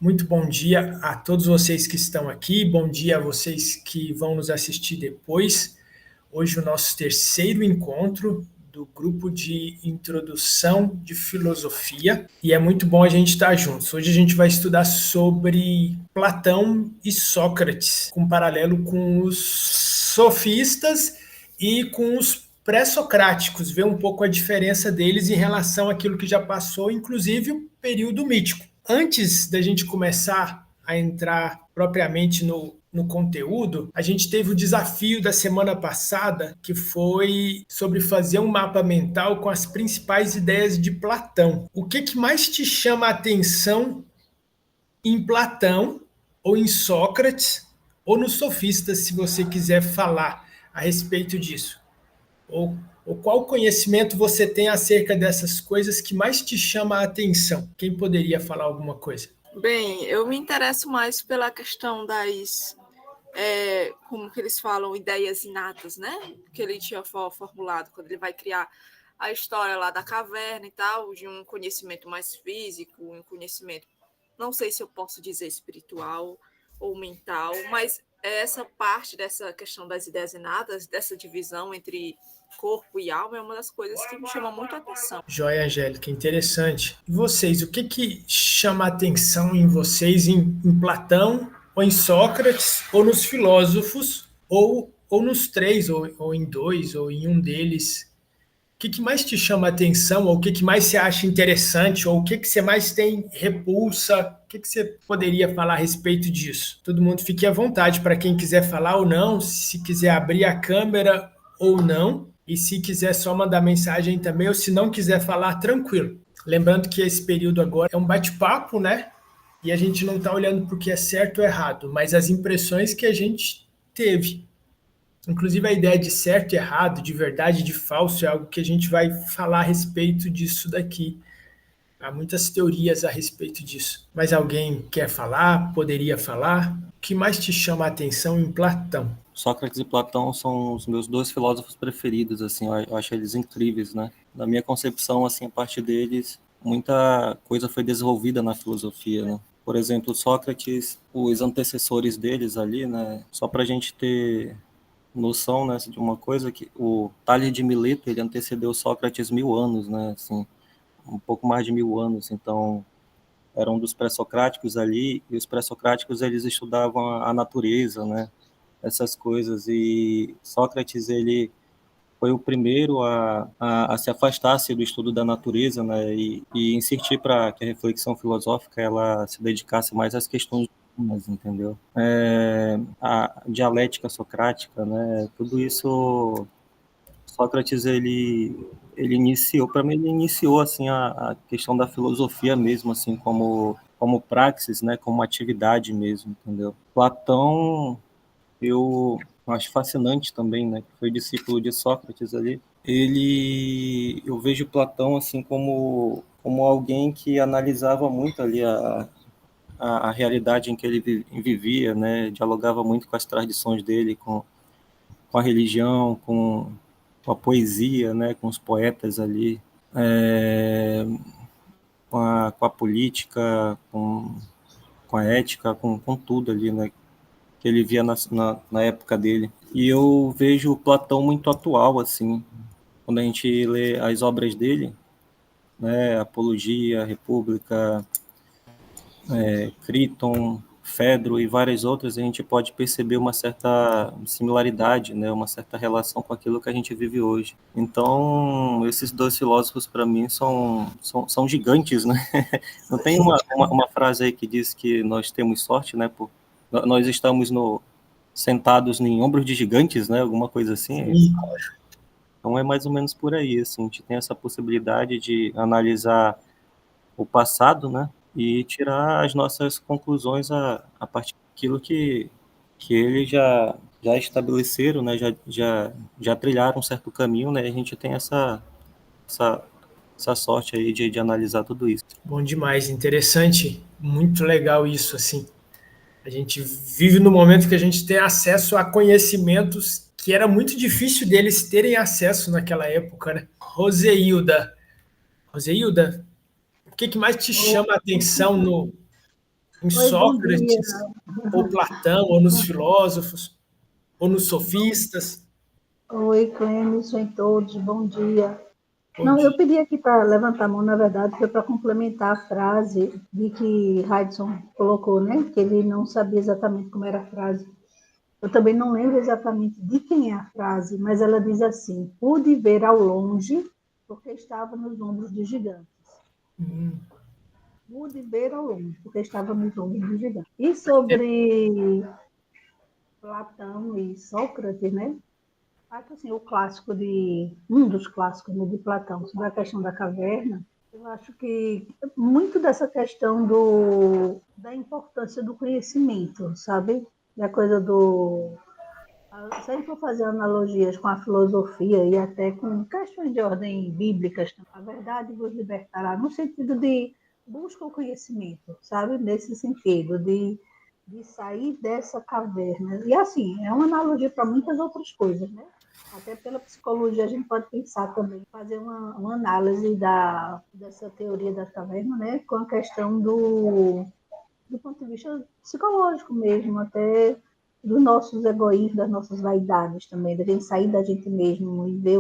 Muito bom dia a todos vocês que estão aqui, bom dia a vocês que vão nos assistir depois. Hoje o nosso terceiro encontro do grupo de introdução de filosofia e é muito bom a gente estar juntos. Hoje a gente vai estudar sobre Platão e Sócrates, com paralelo com os sofistas e com os pré-socráticos, ver um pouco a diferença deles em relação àquilo que já passou, inclusive o período mítico. Antes da gente começar a entrar propriamente no conteúdo, a gente teve o desafio da semana passada, que foi sobre fazer um mapa mental com as principais ideias de Platão. O que mais te chama a atenção em Platão, ou em Sócrates, ou nos sofistas, se você quiser falar a respeito disso? Ou qual conhecimento você tem acerca dessas coisas que mais te chama a atenção? Quem poderia falar alguma coisa? Bem, eu me interesso mais pela questão das, como que eles falam, ideias inatas, né? Que ele tinha formulado quando ele vai criar a história lá da caverna e tal, de um conhecimento mais físico, um conhecimento, não sei se eu posso dizer espiritual ou mental, mas essa parte dessa questão das ideias inatas, dessa divisão entre corpo e alma, é uma das coisas que me chama muito a atenção. Joia, Angélica, interessante. E vocês, o que chama a atenção em vocês em Platão, ou em Sócrates, ou nos filósofos, ou nos três, ou em dois, ou em um deles? O que mais te chama a atenção, ou o que mais você acha interessante, ou o que você mais tem repulsa? O que você poderia falar a respeito disso? Todo mundo fique à vontade para quem quiser falar ou não, se quiser abrir a câmera ou não, e se quiser só mandar mensagem também, ou se não quiser falar, tranquilo. Lembrando que esse período agora é um bate-papo, né? E a gente não está olhando para o que é certo ou errado, mas as impressões que a gente teve. Inclusive a ideia de certo e errado, de verdade e de falso, é algo que a gente vai falar a respeito disso daqui. Há muitas teorias a respeito disso. Mas alguém quer falar? Poderia falar? O que mais te chama a atenção em Platão? Sócrates e Platão são os meus dois filósofos preferidos, assim, eu acho eles incríveis, né? Na minha concepção, assim, a partir deles, muita coisa foi desenvolvida na filosofia, né? Por exemplo, Sócrates, os antecessores deles ali, né? Só para a gente ter noção, né, de uma coisa, que o Tales de Mileto, ele antecedeu Sócrates 1000 anos, né? Assim, um pouco mais de 1000 anos, então era um dos pré-socráticos ali, e os pré-socráticos, eles estudavam a natureza, né? Essas coisas, e Sócrates, ele foi o primeiro a se afastar-se do estudo da natureza, né, e insistir para que a reflexão filosófica ela se dedicasse mais às questões humanas, entendeu? A dialética socrática, né, tudo isso, Sócrates, ele iniciou, para mim, ele iniciou, assim, a questão da filosofia mesmo, assim, como praxis, né, como atividade mesmo, entendeu? Platão, eu acho fascinante também, né, que foi discípulo de Sócrates ali. Eu vejo Platão assim como alguém que analisava muito ali a realidade em que ele vivia, né, dialogava muito com as tradições dele, com a religião, com a poesia, né, com os poetas ali, com a política, com a ética, com tudo ali, né, que ele via na época dele. E eu vejo Platão muito atual, assim, quando a gente lê as obras dele, né, Apologia, República, Criton, Fedro e várias outras, a gente pode perceber uma certa similaridade, né, uma certa relação com aquilo que a gente vive hoje. Então, esses dois filósofos, para mim, são gigantes, né? Não tem uma frase aí que diz que nós temos sorte, né, nós estamos sentados em ombros de gigantes, né? Alguma coisa assim. Sim. Então é mais ou menos por aí, assim, a gente tem essa possibilidade de analisar o passado, né? E tirar as nossas conclusões a partir daquilo que eles já estabeleceram, né? Já trilharam um certo caminho, né? A gente tem essa sorte aí de analisar tudo isso. Bom demais, interessante, muito legal isso, assim. A gente vive no momento que a gente tem acesso a conhecimentos que era muito difícil deles terem acesso naquela época, né? Roseilda, o que mais te chama a atenção em Oi, bom dia. Sócrates, ou Platão, ou nos filósofos, ou nos sofistas? Oi, Clênis, em todos, bom dia. Bom Não, eu dia. pedi aqui para levantar a mão, na verdade, foi para complementar a frase de que Hudson colocou, né? Que ele não sabia exatamente como era a frase. Eu também não lembro exatamente de quem é a frase, mas ela diz assim: pude ver ao longe, porque estava nos ombros dos gigantes. Pude ver ao longe, porque estava nos ombros dos gigantes. E sobre Platão e Sócrates, né? Acho que assim, um dos clássicos, né, de Platão, sobre a questão da caverna, eu acho que muito dessa questão da importância do conhecimento, sabe? Da coisa se a gente for fazer analogias com a filosofia e até com questões de ordem bíblicas, a verdade vos libertará, no sentido de busca o conhecimento, sabe? Nesse sentido, de sair dessa caverna. E assim, é uma analogia para muitas outras coisas, né? Até pela psicologia a gente pode pensar também, fazer uma análise dessa teoria da caverna, né? Com a questão do ponto de vista psicológico mesmo, até dos nossos egoísmos, das nossas vaidades também, da gente sair da gente mesmo e ver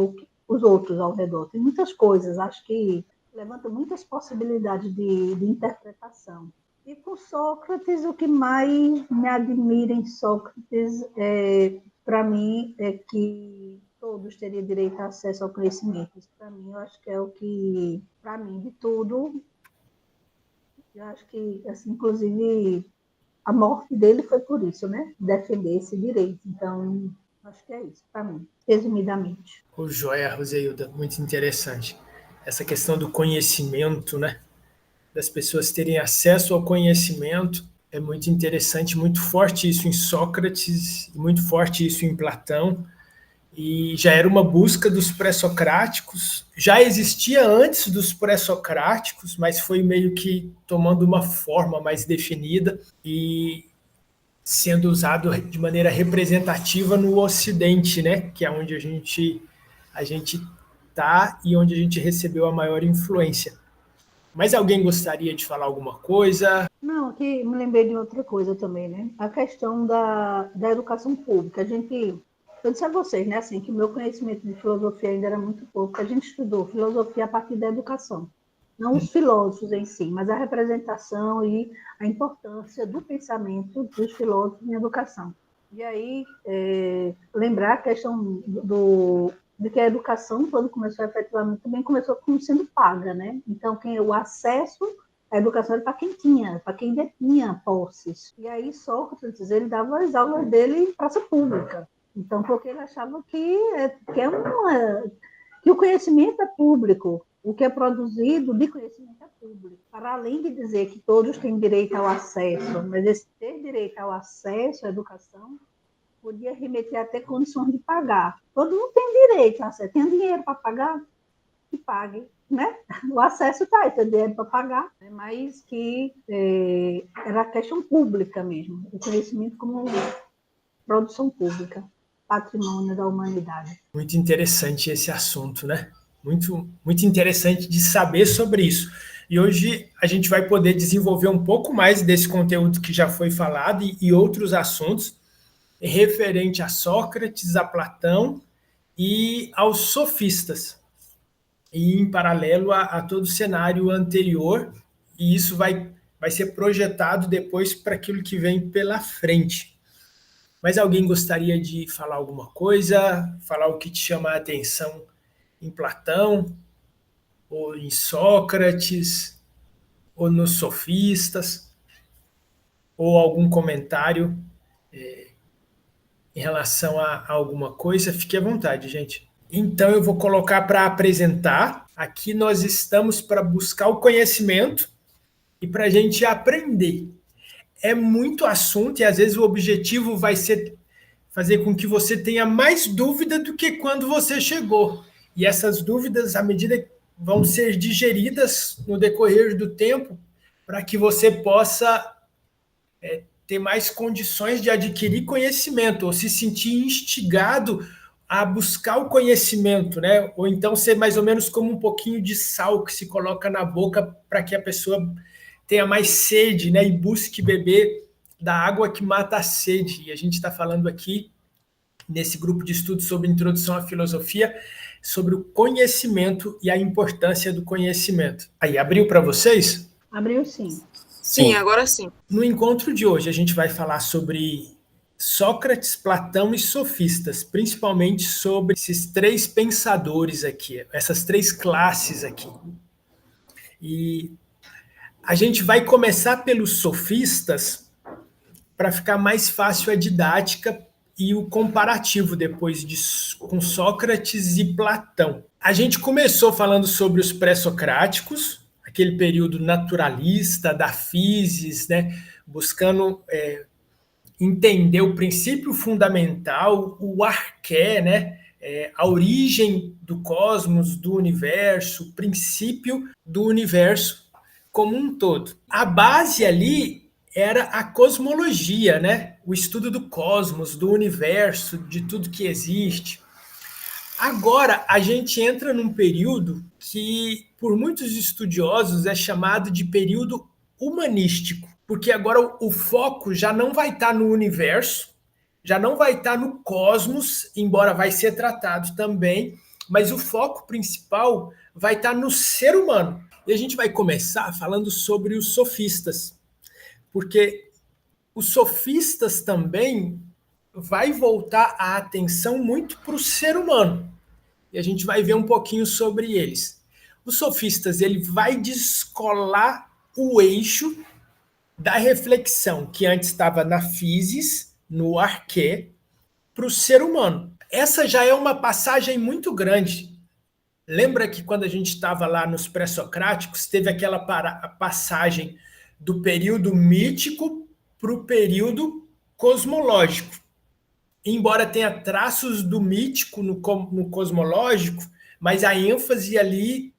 os outros ao redor. Tem muitas coisas, acho que levanta muitas possibilidades de interpretação. E com Sócrates, o que mais me admira em Sócrates, para mim, é que todos teriam direito a acesso ao conhecimento. Isso, para mim, eu acho que é o que, para mim, de tudo, eu acho que, assim, inclusive, a morte dele foi por isso, né? Defender esse direito. Então, acho que é isso, para mim, resumidamente. O joia, Roseilda, muito interessante. Essa questão do conhecimento, né? Das pessoas terem acesso ao conhecimento é muito interessante, muito forte isso em Sócrates, muito forte isso em Platão, e já era uma busca dos pré-socráticos, já existia antes dos pré-socráticos, mas foi meio que tomando uma forma mais definida e sendo usado de maneira representativa no Ocidente, né, que é onde a gente tá e onde a gente recebeu a maior influência. Mas alguém gostaria de falar alguma coisa? Não, aqui me lembrei de outra coisa também, né? A questão da educação pública. Eu disse a vocês, né, assim, que o meu conhecimento de filosofia ainda era muito pouco. A gente estudou filosofia a partir da educação. Não os filósofos em si, mas a representação e a importância do pensamento dos filósofos em educação. E aí, lembrar a questão de que a educação, quando começou efetivamente, também começou como sendo paga, né? Então, o acesso à educação era para quem tinha, para quem detinha posses. E aí, Sócrates, ele dava as aulas dele em praça pública. Então, porque ele achava que o conhecimento é público, o que é produzido de conhecimento é público. Para além de dizer que todos têm direito ao acesso, mas esse ter direito ao acesso à educação podia remeter até condições de pagar. Todo mundo tem direito ao acesso. Tem dinheiro para pagar? Que pague, né? O acesso está aí, tem dinheiro para pagar, mas que era questão pública mesmo, o conhecimento como produção pública, patrimônio da humanidade. Muito interessante esse assunto, né? Muito, muito interessante de saber sobre isso. E hoje a gente vai poder desenvolver um pouco mais desse conteúdo que já foi falado e outros assuntos referente a Sócrates, a Platão e aos sofistas. E em paralelo a todo o cenário anterior, e isso vai ser projetado depois para aquilo que vem pela frente. Mas alguém gostaria de falar alguma coisa? Falar o que te chama a atenção em Platão, ou em Sócrates, ou nos sofistas, ou algum comentário em relação a alguma coisa? Fique à vontade, gente. Então eu vou colocar para apresentar. Aqui nós estamos para buscar o conhecimento e para a gente aprender. É muito assunto e às vezes o objetivo vai ser fazer com que você tenha mais dúvida do que quando você chegou. E essas dúvidas, à medida que vão ser digeridas no decorrer do tempo, para que você possa ter mais condições de adquirir conhecimento, ou se sentir instigado a buscar o conhecimento, né? Ou então ser mais ou menos como um pouquinho de sal que se coloca na boca para que a pessoa tenha mais sede, né, e busque beber da água que mata a sede. E a gente está falando aqui, nesse grupo de estudos sobre introdução à filosofia, sobre o conhecimento e a importância do conhecimento. Aí, abriu para vocês? Abriu sim. Sim, agora sim. No encontro de hoje, a gente vai falar sobre Sócrates, Platão e sofistas, principalmente sobre esses 3 pensadores aqui, essas 3 classes aqui. E a gente vai começar pelos sofistas para ficar mais fácil a didática e o comparativo depois com Sócrates e Platão. A gente começou falando sobre os pré-socráticos, aquele período naturalista da physis, né, buscando entender o princípio fundamental, o arqué, né, a origem do cosmos, do universo, o princípio do universo como um todo. A base ali era a cosmologia, né, o estudo do cosmos, do universo, de tudo que existe. Agora, a gente entra num período que, por muitos estudiosos, é chamado de período humanístico, porque agora o foco já não vai estar no universo, já não vai estar no cosmos, embora vai ser tratado também, mas o foco principal vai estar no ser humano. E a gente vai começar falando sobre os sofistas, porque os sofistas também vai voltar a atenção muito para o ser humano. E a gente vai ver um pouquinho sobre eles. Os sofistas, ele vai descolar o eixo da reflexão, que antes estava na physis, no arqué, para o ser humano. Essa já é uma passagem muito grande. Lembra que quando a gente estava lá nos pré-socráticos, teve aquela passagem do período mítico para o período cosmológico. Embora tenha traços do mítico no cosmológico, mas a ênfase ali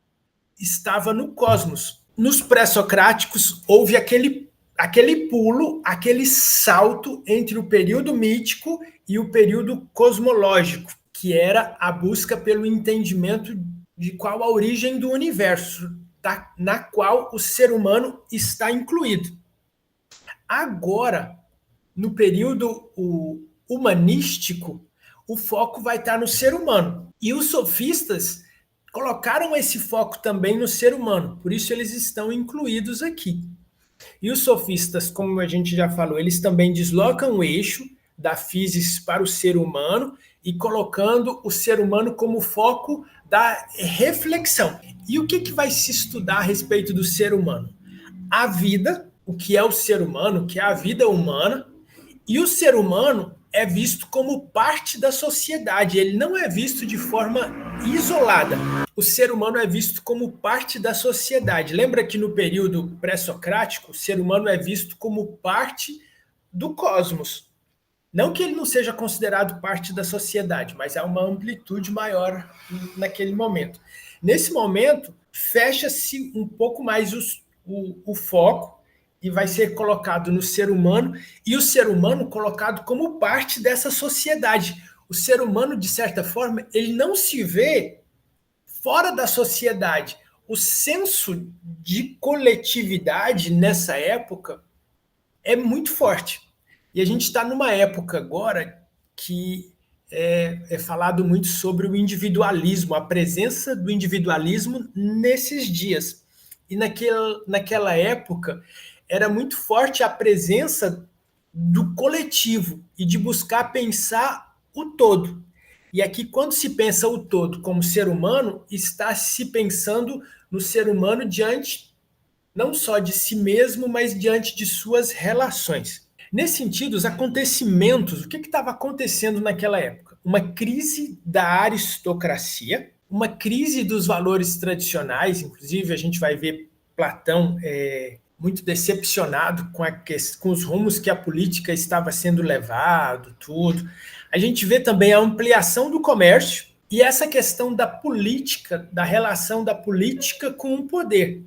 estava no cosmos. Nos pré-socráticos, houve aquele pulo, aquele salto entre o período mítico e o período cosmológico, que era a busca pelo entendimento de qual a origem do universo, na qual o ser humano está incluído. Agora, no período humanístico, o foco vai estar no ser humano. E os sofistas colocaram esse foco também no ser humano, por isso eles estão incluídos aqui. E os sofistas, como a gente já falou, eles também deslocam o eixo da physis para o ser humano e colocando o ser humano como foco da reflexão. E o que vai se estudar a respeito do ser humano? A vida, o que é o ser humano, o que é a vida humana, e o ser humano é visto como parte da sociedade, ele não é visto de forma isolada. O ser humano é visto como parte da sociedade. Lembra que no período pré-socrático, o ser humano é visto como parte do cosmos. Não que ele não seja considerado parte da sociedade, mas há uma amplitude maior naquele momento. Nesse momento, fecha-se um pouco mais o foco e vai ser colocado no ser humano, e o ser humano colocado como parte dessa sociedade. O ser humano, de certa forma, ele não se vê fora da sociedade. O senso de coletividade nessa época é muito forte. E a gente está numa época agora que é falado muito sobre o individualismo, a presença do individualismo nesses dias. E naquela época era muito forte a presença do coletivo e de buscar pensar o todo. E aqui, quando se pensa o todo como ser humano, está se pensando no ser humano diante não só de si mesmo, mas diante de suas relações. Nesse sentido, os acontecimentos, o que estava acontecendo naquela época? Uma crise da aristocracia, uma crise dos valores tradicionais, inclusive a gente vai ver Platão muito decepcionado com os rumos que a política estava sendo levado, tudo. A gente vê também a ampliação do comércio e essa questão da política, da relação da política com o poder.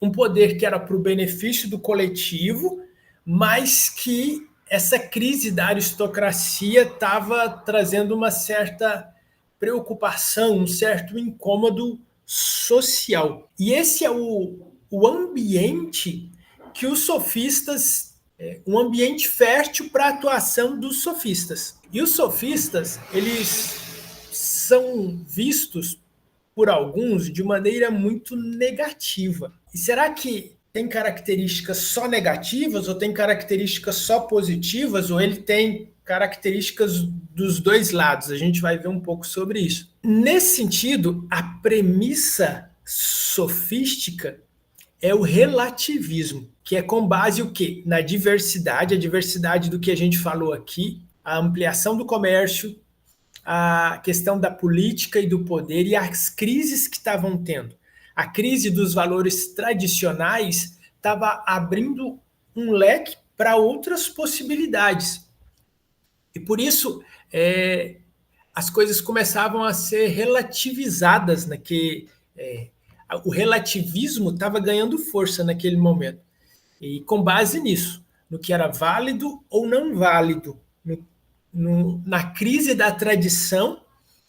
Um poder que era para o benefício do coletivo, mas que essa crise da aristocracia estava trazendo uma certa preocupação, um certo incômodo social. E esse é o ambiente que os sofistas, um ambiente fértil para a atuação dos sofistas. E os sofistas, eles são vistos por alguns de maneira muito negativa. E será que tem características só negativas ou tem características só positivas ou ele tem características dos dois lados? A gente vai ver um pouco sobre isso. Nesse sentido, a premissa sofística é o relativismo, que é com base o quê? Na diversidade, a diversidade do que a gente falou aqui, a ampliação do comércio, a questão da política e do poder e as crises que estavam tendo. A crise dos valores tradicionais estava abrindo um leque para outras possibilidades. E por isso as coisas começavam a ser relativizadas, o relativismo estava ganhando força naquele momento. E com base nisso, no que era válido ou não válido, na crise da tradição,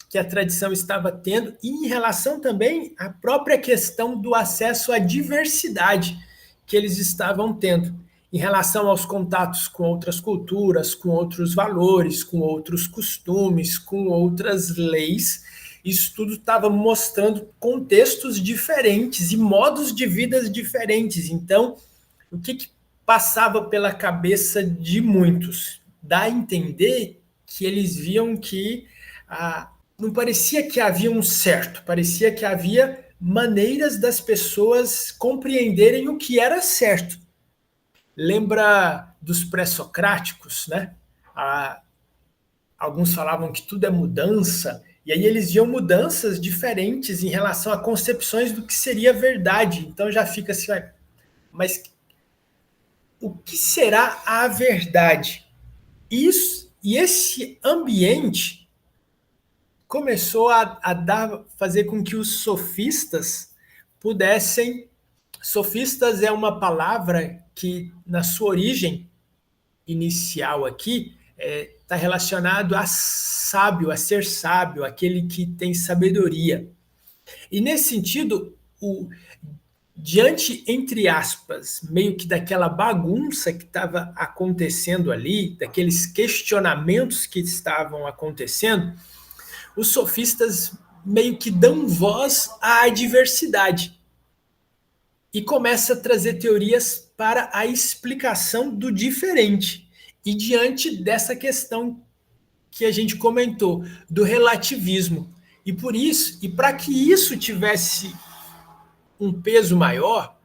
que a tradição estava tendo, e em relação também à própria questão do acesso à diversidade que eles estavam tendo, em relação aos contatos com outras culturas, com outros valores, com outros costumes, com outras leis. Isso tudo estava mostrando contextos diferentes e modos de vida diferentes. Então, o que passava pela cabeça de muitos? Dá a entender que eles viam que não parecia que havia um certo, parecia que havia maneiras das pessoas compreenderem o que era certo. Lembra dos pré-socráticos, né? Alguns falavam que tudo é mudança, e aí eles viam mudanças diferentes em relação a concepções do que seria verdade. Então já fica assim, mas o que será a verdade? E esse ambiente começou a fazer com que os sofistas pudessem... Sofistas é uma palavra que, na sua origem inicial aqui, está relacionado a sábio, a ser sábio, aquele que tem sabedoria. E nesse sentido, diante, entre aspas, meio que daquela bagunça que estava acontecendo ali, daqueles questionamentos que estavam acontecendo, os sofistas meio que dão voz à diversidade e começa a trazer teorias para a explicação do diferente. E diante dessa questão que a gente comentou, do relativismo. E por isso, e para que isso tivesse um peso maior,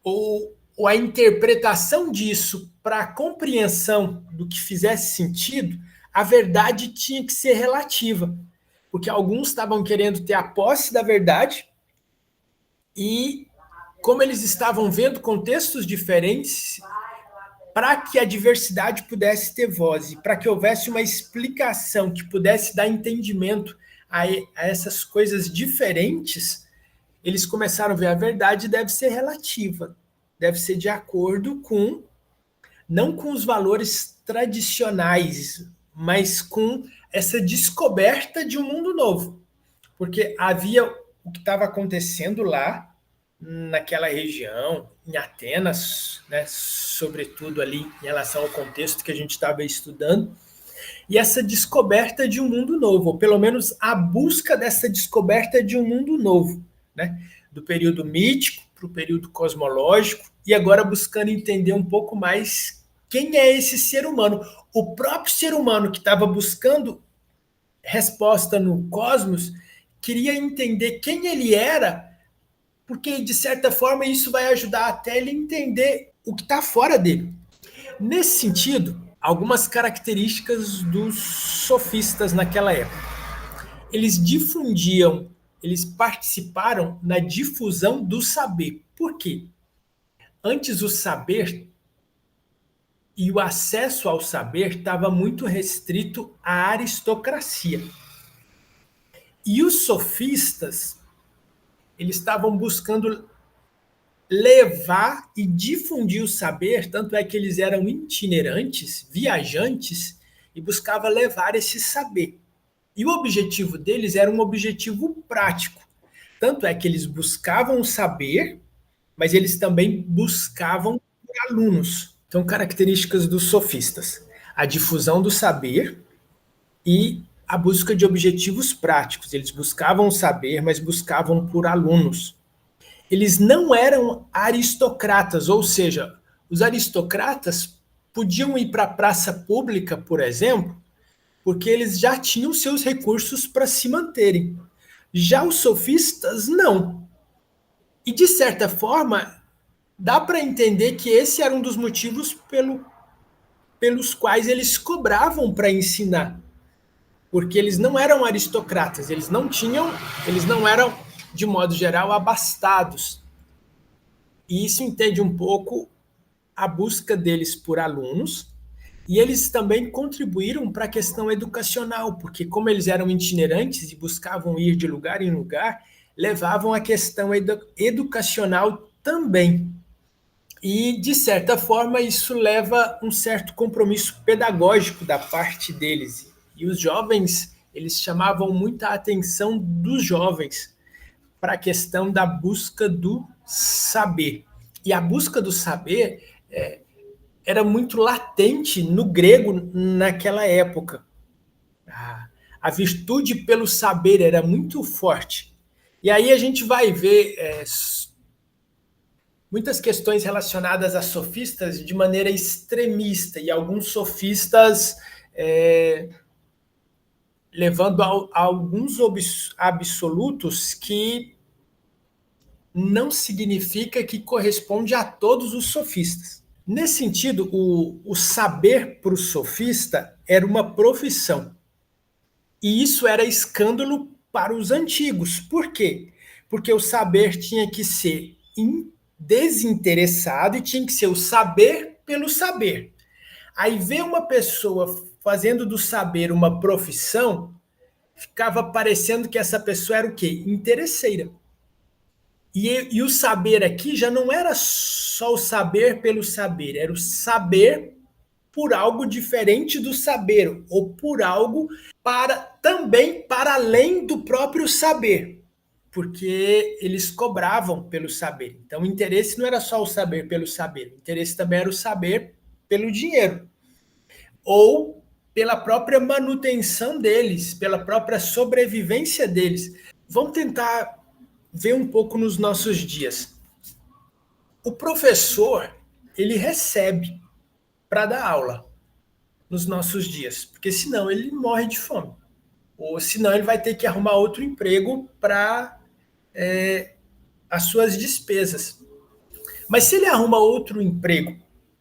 ou a interpretação disso para a compreensão do que fizesse sentido, a verdade tinha que ser relativa. Porque alguns estavam querendo ter a posse da verdade e, como eles estavam vendo contextos diferentes, para que a diversidade pudesse ter voz, e para que houvesse uma explicação que pudesse dar entendimento a essas coisas diferentes, eles começaram a ver a verdade deve ser relativa, deve ser de acordo com, não com os valores tradicionais, mas com essa descoberta de um mundo novo. Porque havia o que estava acontecendo lá, naquela região, em Atenas, né, sobretudo ali em relação ao contexto que a gente estava estudando, e essa descoberta de um mundo novo, ou pelo menos a busca dessa descoberta de um mundo novo, né, do período mítico para o período cosmológico, e agora buscando entender um pouco mais quem é esse ser humano. O próprio ser humano que estava buscando resposta no cosmos queria entender quem ele era, porque, de certa forma, isso vai ajudar até ele entender o que está fora dele. Nesse sentido, algumas características dos sofistas naquela época. Eles participaram na difusão do saber. Por quê? Antes, o saber e o acesso ao saber estava muito restrito à aristocracia. E os sofistas, eles estavam buscando levar e difundir o saber, tanto é que eles eram itinerantes, viajantes, e buscavam levar esse saber. E o objetivo deles era um objetivo prático. Tanto é que eles buscavam o saber mas eles também buscavam por alunos. Então, características dos sofistas: a difusão do saber e a busca de objetivos práticos. Eles buscavam o saber, mas buscavam por alunos. Eles não eram aristocratas, ou seja, os aristocratas podiam ir para a praça pública, por exemplo, porque eles já tinham seus recursos para se manterem. Já os sofistas, não. E, de certa forma, dá para entender que esse era um dos motivos pelos quais eles cobravam para ensinar. Porque eles não eram aristocratas, eles não eram, de modo geral, abastados. E isso entende um pouco a busca deles por alunos, e eles também contribuíram para a questão educacional, porque como eles eram itinerantes e buscavam ir de lugar em lugar, levavam a questão educacional também. E, de certa forma, isso leva um certo compromisso pedagógico da parte deles. E os jovens, eles chamavam muita atenção dos jovens para a questão da busca do saber. E a busca do saber era muito latente no grego naquela época. A virtude pelo saber era muito forte. E aí a gente vai ver muitas questões relacionadas a sofistas de maneira extremista, e alguns sofistas levando a alguns absolutos que não significa que corresponde a todos os sofistas. Nesse sentido, o saber para o sofista era uma profissão. E isso era escândalo para os antigos. Por quê? Porque o saber tinha que ser desinteressado e tinha que ser o saber pelo saber. Aí ver uma pessoa fazendo do saber uma profissão, ficava parecendo que essa pessoa era o quê? Interesseira. E o saber aqui já não era só o saber pelo saber, era o saber por algo diferente do saber, ou por algo também para além do próprio saber, porque eles cobravam pelo saber. Então o interesse não era só o saber pelo saber, o interesse também era o saber pelo dinheiro, ou pela própria manutenção deles, pela própria sobrevivência deles. Vamos tentar ver um pouco nos nossos dias. O professor, ele recebe para dar aula nos nossos dias, porque senão ele morre de fome, ou senão ele vai ter que arrumar outro emprego para as suas despesas. Mas se ele arruma outro emprego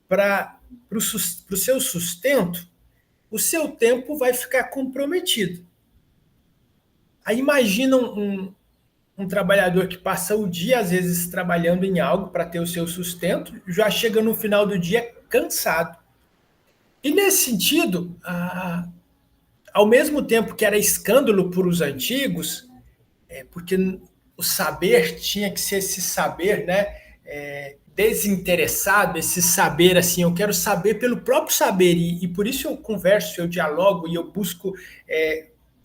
para o seu sustento, o seu tempo vai ficar comprometido. Aí imagina um trabalhador que passa o dia, às vezes, trabalhando em algo para ter o seu sustento, já chega no final do dia cansado. E nesse sentido, ao mesmo tempo que era escândalo para os antigos, porque o saber tinha que ser esse saber, né, desinteressado, esse saber assim, eu quero saber pelo próprio saber, e por isso eu converso, eu dialogo e eu busco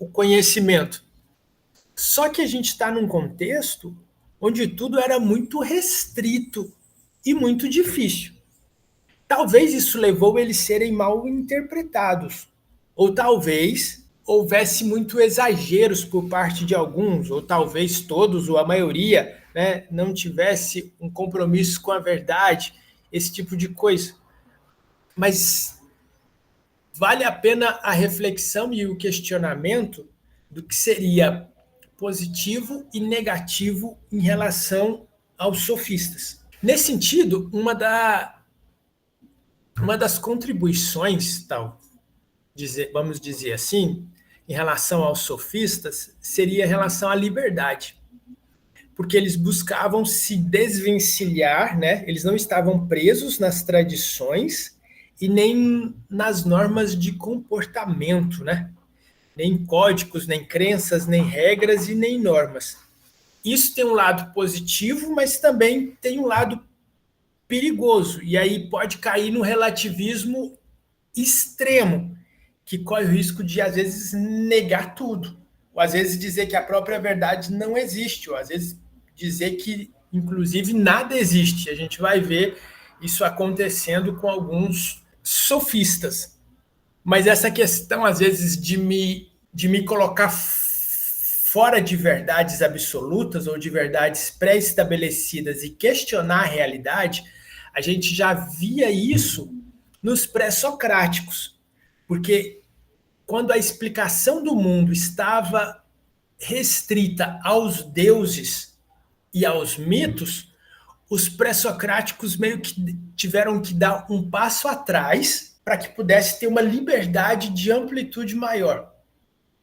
o conhecimento. Só que a gente está num contexto onde tudo era muito restrito e muito difícil. Talvez isso levou eles a serem mal interpretados, ou talvez houvesse muito exageros por parte de alguns, ou talvez todos, ou a maioria, né, não tivesse um compromisso com a verdade, esse tipo de coisa. Mas vale a pena a reflexão e o questionamento do que seria positivo e negativo em relação aos sofistas. Nesse sentido, uma das contribuições, vamos dizer assim, em relação aos sofistas, seria em relação à liberdade. Porque eles buscavam se desvencilhar, né? Eles não estavam presos nas tradições e nem nas normas de comportamento, né? Nem códigos, nem crenças, nem regras e nem normas. Isso tem um lado positivo, mas também tem um lado perigoso. E aí pode cair no relativismo extremo, que corre o risco de, às vezes, negar tudo. Ou, às vezes, dizer que a própria verdade não existe. Ou, às vezes, dizer que inclusive, nada existe. A gente vai ver isso acontecendo com alguns sofistas. Mas essa questão, às vezes, de me colocar fora de verdades absolutas ou de verdades pré-estabelecidas e questionar a realidade, a gente já via isso nos pré-socráticos. Porque quando a explicação do mundo estava restrita aos deuses e aos mitos, os pré-socráticos meio que tiveram que dar um passo atrás para que pudesse ter uma liberdade de amplitude maior.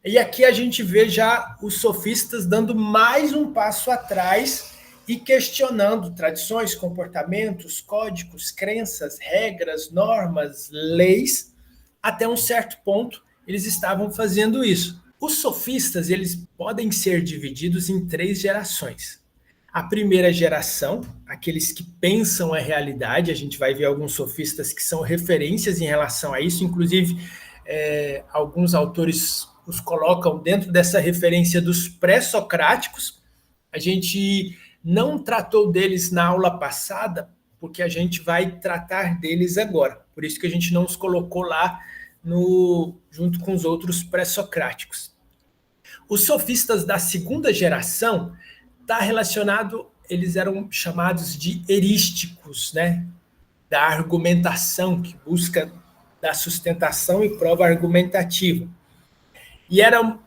E aqui a gente vê já os sofistas dando mais um passo atrás e questionando tradições, comportamentos, códigos, crenças, regras, normas, leis. Até um certo ponto, eles estavam fazendo isso. Os sofistas, eles podem ser divididos em 3 gerações. A primeira geração, aqueles que pensam a realidade, a gente vai ver alguns sofistas que são referências em relação a isso, inclusive alguns autores os colocam dentro dessa referência dos pré-socráticos. A gente não tratou deles na aula passada, porque a gente vai tratar deles agora. Por isso que a gente não os colocou lá junto com os outros pré-socráticos. Os sofistas da segunda geração está relacionado, eles eram chamados de erísticos, né? Da argumentação, que busca da sustentação e prova argumentativa. E eram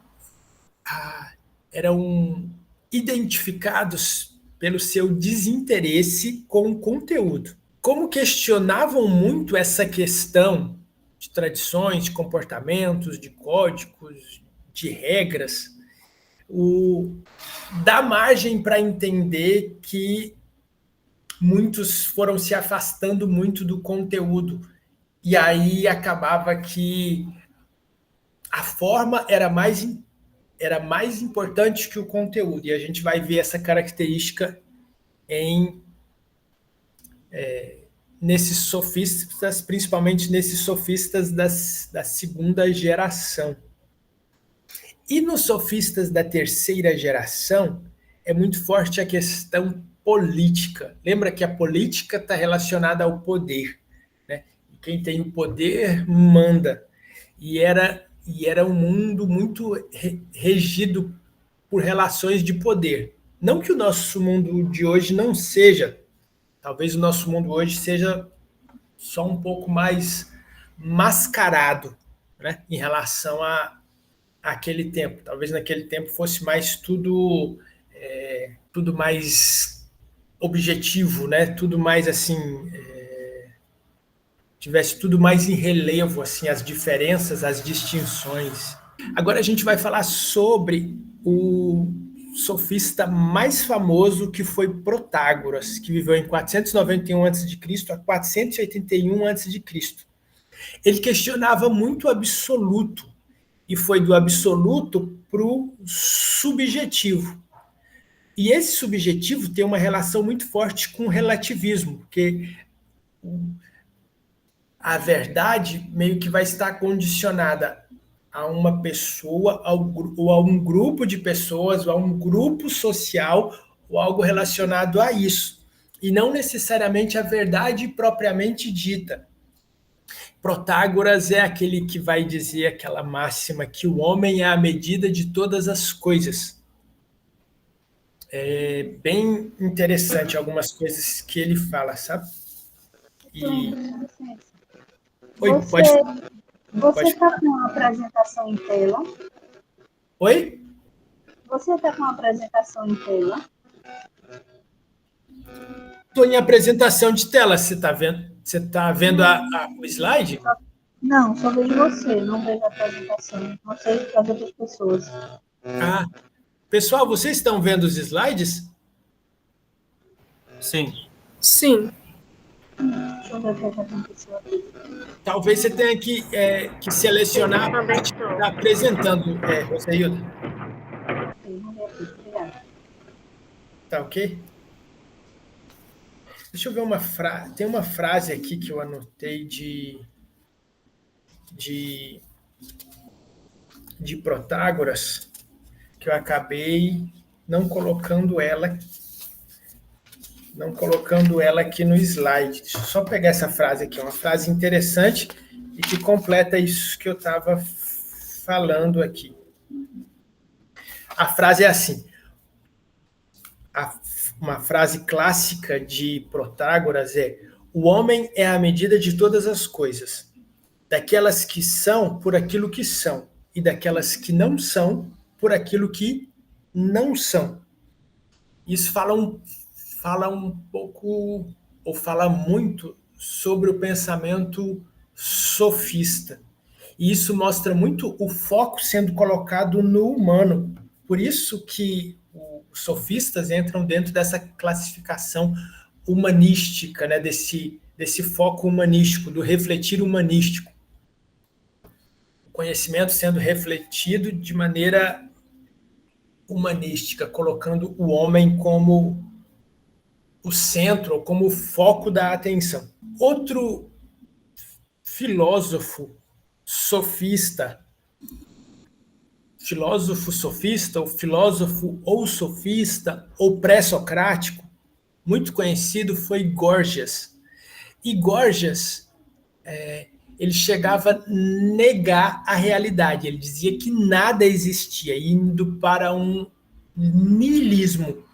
identificados pelo seu desinteresse com o conteúdo. Como questionavam muito essa questão de tradições, de comportamentos, de códigos, de regras, dá margem para entender que muitos foram se afastando muito do conteúdo. E aí acabava que a forma era mais importante que o conteúdo. E a gente vai ver essa característica nesses sofistas, principalmente nesses sofistas da segunda geração. E nos sofistas da terceira geração, é muito forte a questão política. Lembra que a política está relacionada ao poder, né? E quem tem o poder manda. E era um mundo muito regido por relações de poder. Não que o nosso mundo de hoje não seja. Talvez o nosso mundo hoje seja só um pouco mais mascarado, né, em relação àquele tempo. Talvez naquele tempo fosse mais tudo mais objetivo, né? Tudo mais assim, tivesse tudo mais em relevo, assim, as diferenças, as distinções. Agora a gente vai falar sobre o sofista mais famoso, que foi Protágoras, que viveu em 491 a.C. a 481 a.C. Ele questionava muito o absoluto, e foi do absoluto para o subjetivo. E esse subjetivo tem uma relação muito forte com o relativismo, porque a verdade meio que vai estar condicionada a uma pessoa, ou a um grupo de pessoas, ou a um grupo social, ou algo relacionado a isso. E não necessariamente a verdade propriamente dita. Protágoras é aquele que vai dizer aquela máxima que o homem é a medida de todas as coisas. É bem interessante algumas coisas que ele fala, sabe? Oi, Você está com uma apresentação em tela? Oi? Você está com uma apresentação em tela? Estou em apresentação de tela. Você está vendo? Você está vendo o slide? Não, só vejo você, não vejo a apresentação. Não sei as outras pessoas. Pessoal, vocês estão vendo os slides? Sim. Sim. Deixa eu ver o que aconteceu aqui. Talvez você tenha que selecionar a parte que está apresentando, Rosailda. Vamos ver aqui, obrigada. Tá ok? Deixa eu ver uma frase. Tem uma frase aqui que eu anotei de Protágoras, que eu acabei não colocando ela não colocando ela aqui no slide. Deixa eu só pegar essa frase aqui, uma frase interessante e que completa isso que eu estava falando aqui. A frase é assim, uma frase clássica de Protágoras é: o homem é a medida de todas as coisas, daquelas que são por aquilo que são, e daquelas que não são por aquilo que não são. Isso fala um pouco, ou fala muito, sobre o pensamento sofista. E isso mostra muito o foco sendo colocado no humano. Por isso que os sofistas entram dentro dessa classificação humanística, né? desse foco humanístico, do refletir humanístico. O conhecimento sendo refletido de maneira humanística, colocando o homem como o centro, ou como o foco da atenção. Outro filósofo sofista, ou sofista, ou pré-socrático, muito conhecido, foi Górgias. E Górgias, ele chegava a negar a realidade, ele dizia que nada existia, indo para um niilismo.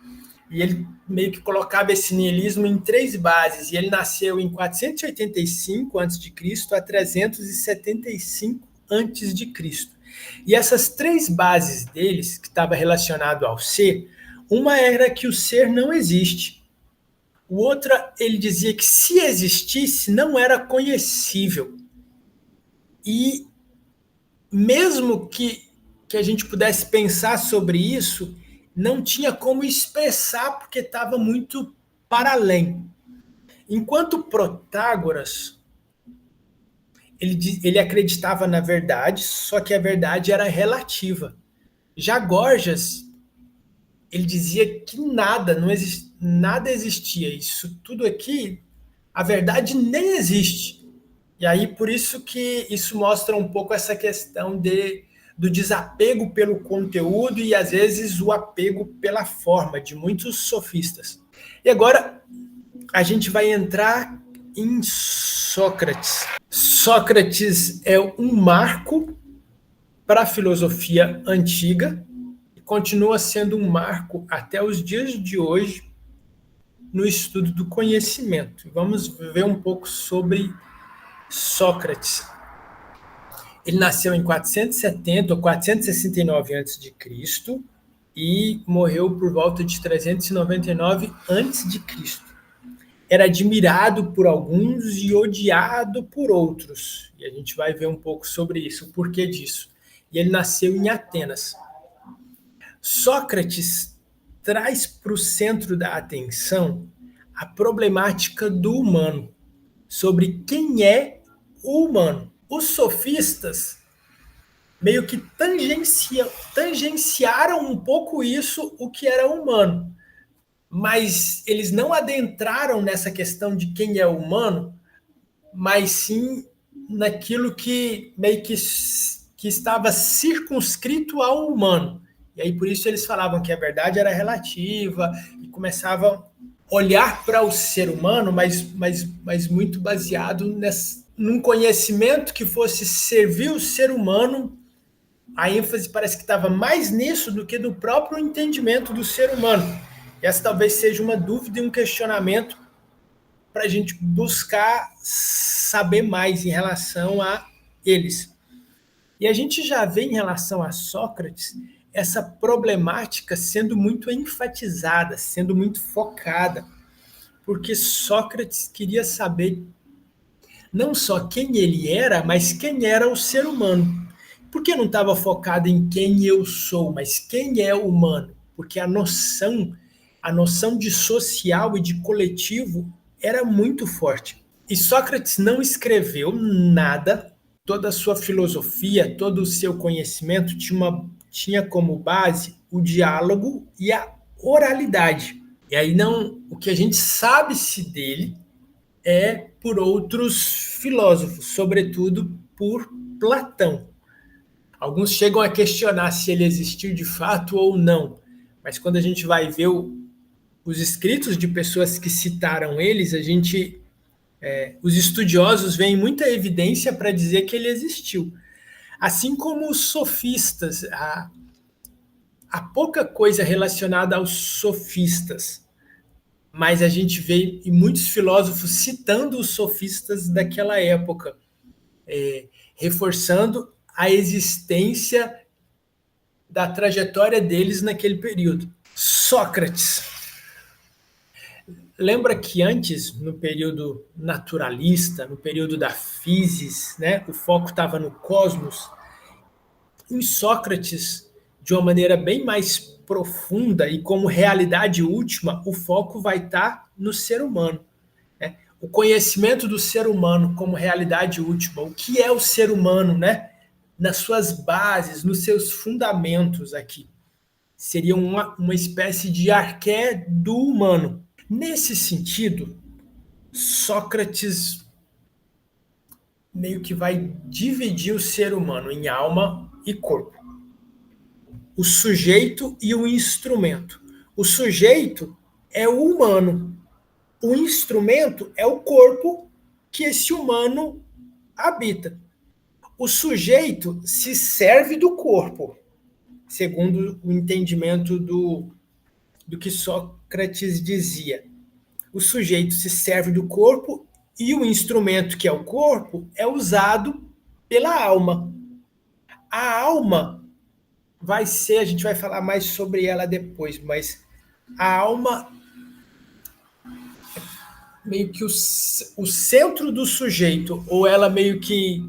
E ele meio que colocava esse niilismo em 3 bases, e ele nasceu em 485 a.C. a 375 a.C. E essas 3 bases deles, que estava relacionado ao ser, uma era que o ser não existe. O outra, ele dizia que se existisse, não era conhecível. E mesmo que a gente pudesse pensar sobre isso, não tinha como expressar, porque estava muito para além. Enquanto Protágoras, ele acreditava na verdade, só que a verdade era relativa. Já Górgias, ele dizia que nada existia. Isso tudo aqui, a verdade nem existe. E aí, por isso que isso mostra um pouco essa questão do desapego pelo conteúdo e, às vezes, o apego pela forma de muitos sofistas. E agora, a gente vai entrar em Sócrates. Sócrates é um marco para a filosofia antiga e continua sendo um marco até os dias de hoje no estudo do conhecimento. Vamos ver um pouco sobre Sócrates. Ele nasceu em 470 ou 469 a.C. e morreu por volta de 399 a.C. Era admirado por alguns e odiado por outros. E a gente vai ver um pouco sobre isso, o porquê disso. E ele nasceu em Atenas. Sócrates traz para o centro da atenção a problemática do humano, sobre quem é o humano. Os sofistas meio que tangenciaram um pouco isso, o que era humano. Mas eles não adentraram nessa questão de quem é humano, mas sim naquilo que meio que estava circunscrito ao humano. E aí por isso eles falavam que a verdade era relativa e começavam a olhar para o ser humano, mas muito baseado num conhecimento que fosse servir o ser humano. A ênfase parece que estava mais nisso do que no próprio entendimento do ser humano. E essa talvez seja uma dúvida e um questionamento para a gente buscar saber mais em relação a eles. E a gente já vê em relação a Sócrates essa problemática sendo muito enfatizada, sendo muito focada, porque Sócrates queria saber não só quem ele era, mas quem era o ser humano. Por que não estava focado em quem eu sou, mas quem é o humano? Porque a noção de social e de coletivo era muito forte. E Sócrates não escreveu nada, toda a sua filosofia, todo o seu conhecimento tinha como base o diálogo e a oralidade. E aí o que a gente sabe-se dele é por outros filósofos, sobretudo por Platão. Alguns chegam a questionar se ele existiu de fato ou não, mas quando a gente vai ver os escritos de pessoas que citaram eles, os estudiosos veem muita evidência para dizer que ele existiu. Assim como os sofistas, há pouca coisa relacionada aos sofistas, mas a gente vê muitos filósofos citando os sofistas daquela época, reforçando a existência da trajetória deles naquele período. Sócrates. Lembra que antes, no período naturalista, no período da physis, né, o foco estava no cosmos. Em Sócrates, de uma maneira bem mais profunda e como realidade última, o foco vai estar no ser humano. Né? O conhecimento do ser humano como realidade última. O que é o ser humano, né? Nas suas bases, nos seus fundamentos aqui. Seria uma espécie de arqué do humano. Nesse sentido, Sócrates meio que vai dividir o ser humano em alma e corpo. O sujeito e o instrumento. O sujeito é o humano. O instrumento é o corpo que esse humano habita. O sujeito se serve do corpo, segundo o entendimento do que Sócrates dizia. O sujeito se serve do corpo e o instrumento, que é o corpo, é usado pela alma. A alma vai ser, a gente vai falar mais sobre ela depois, mas a alma meio que o centro do sujeito, ou ela meio que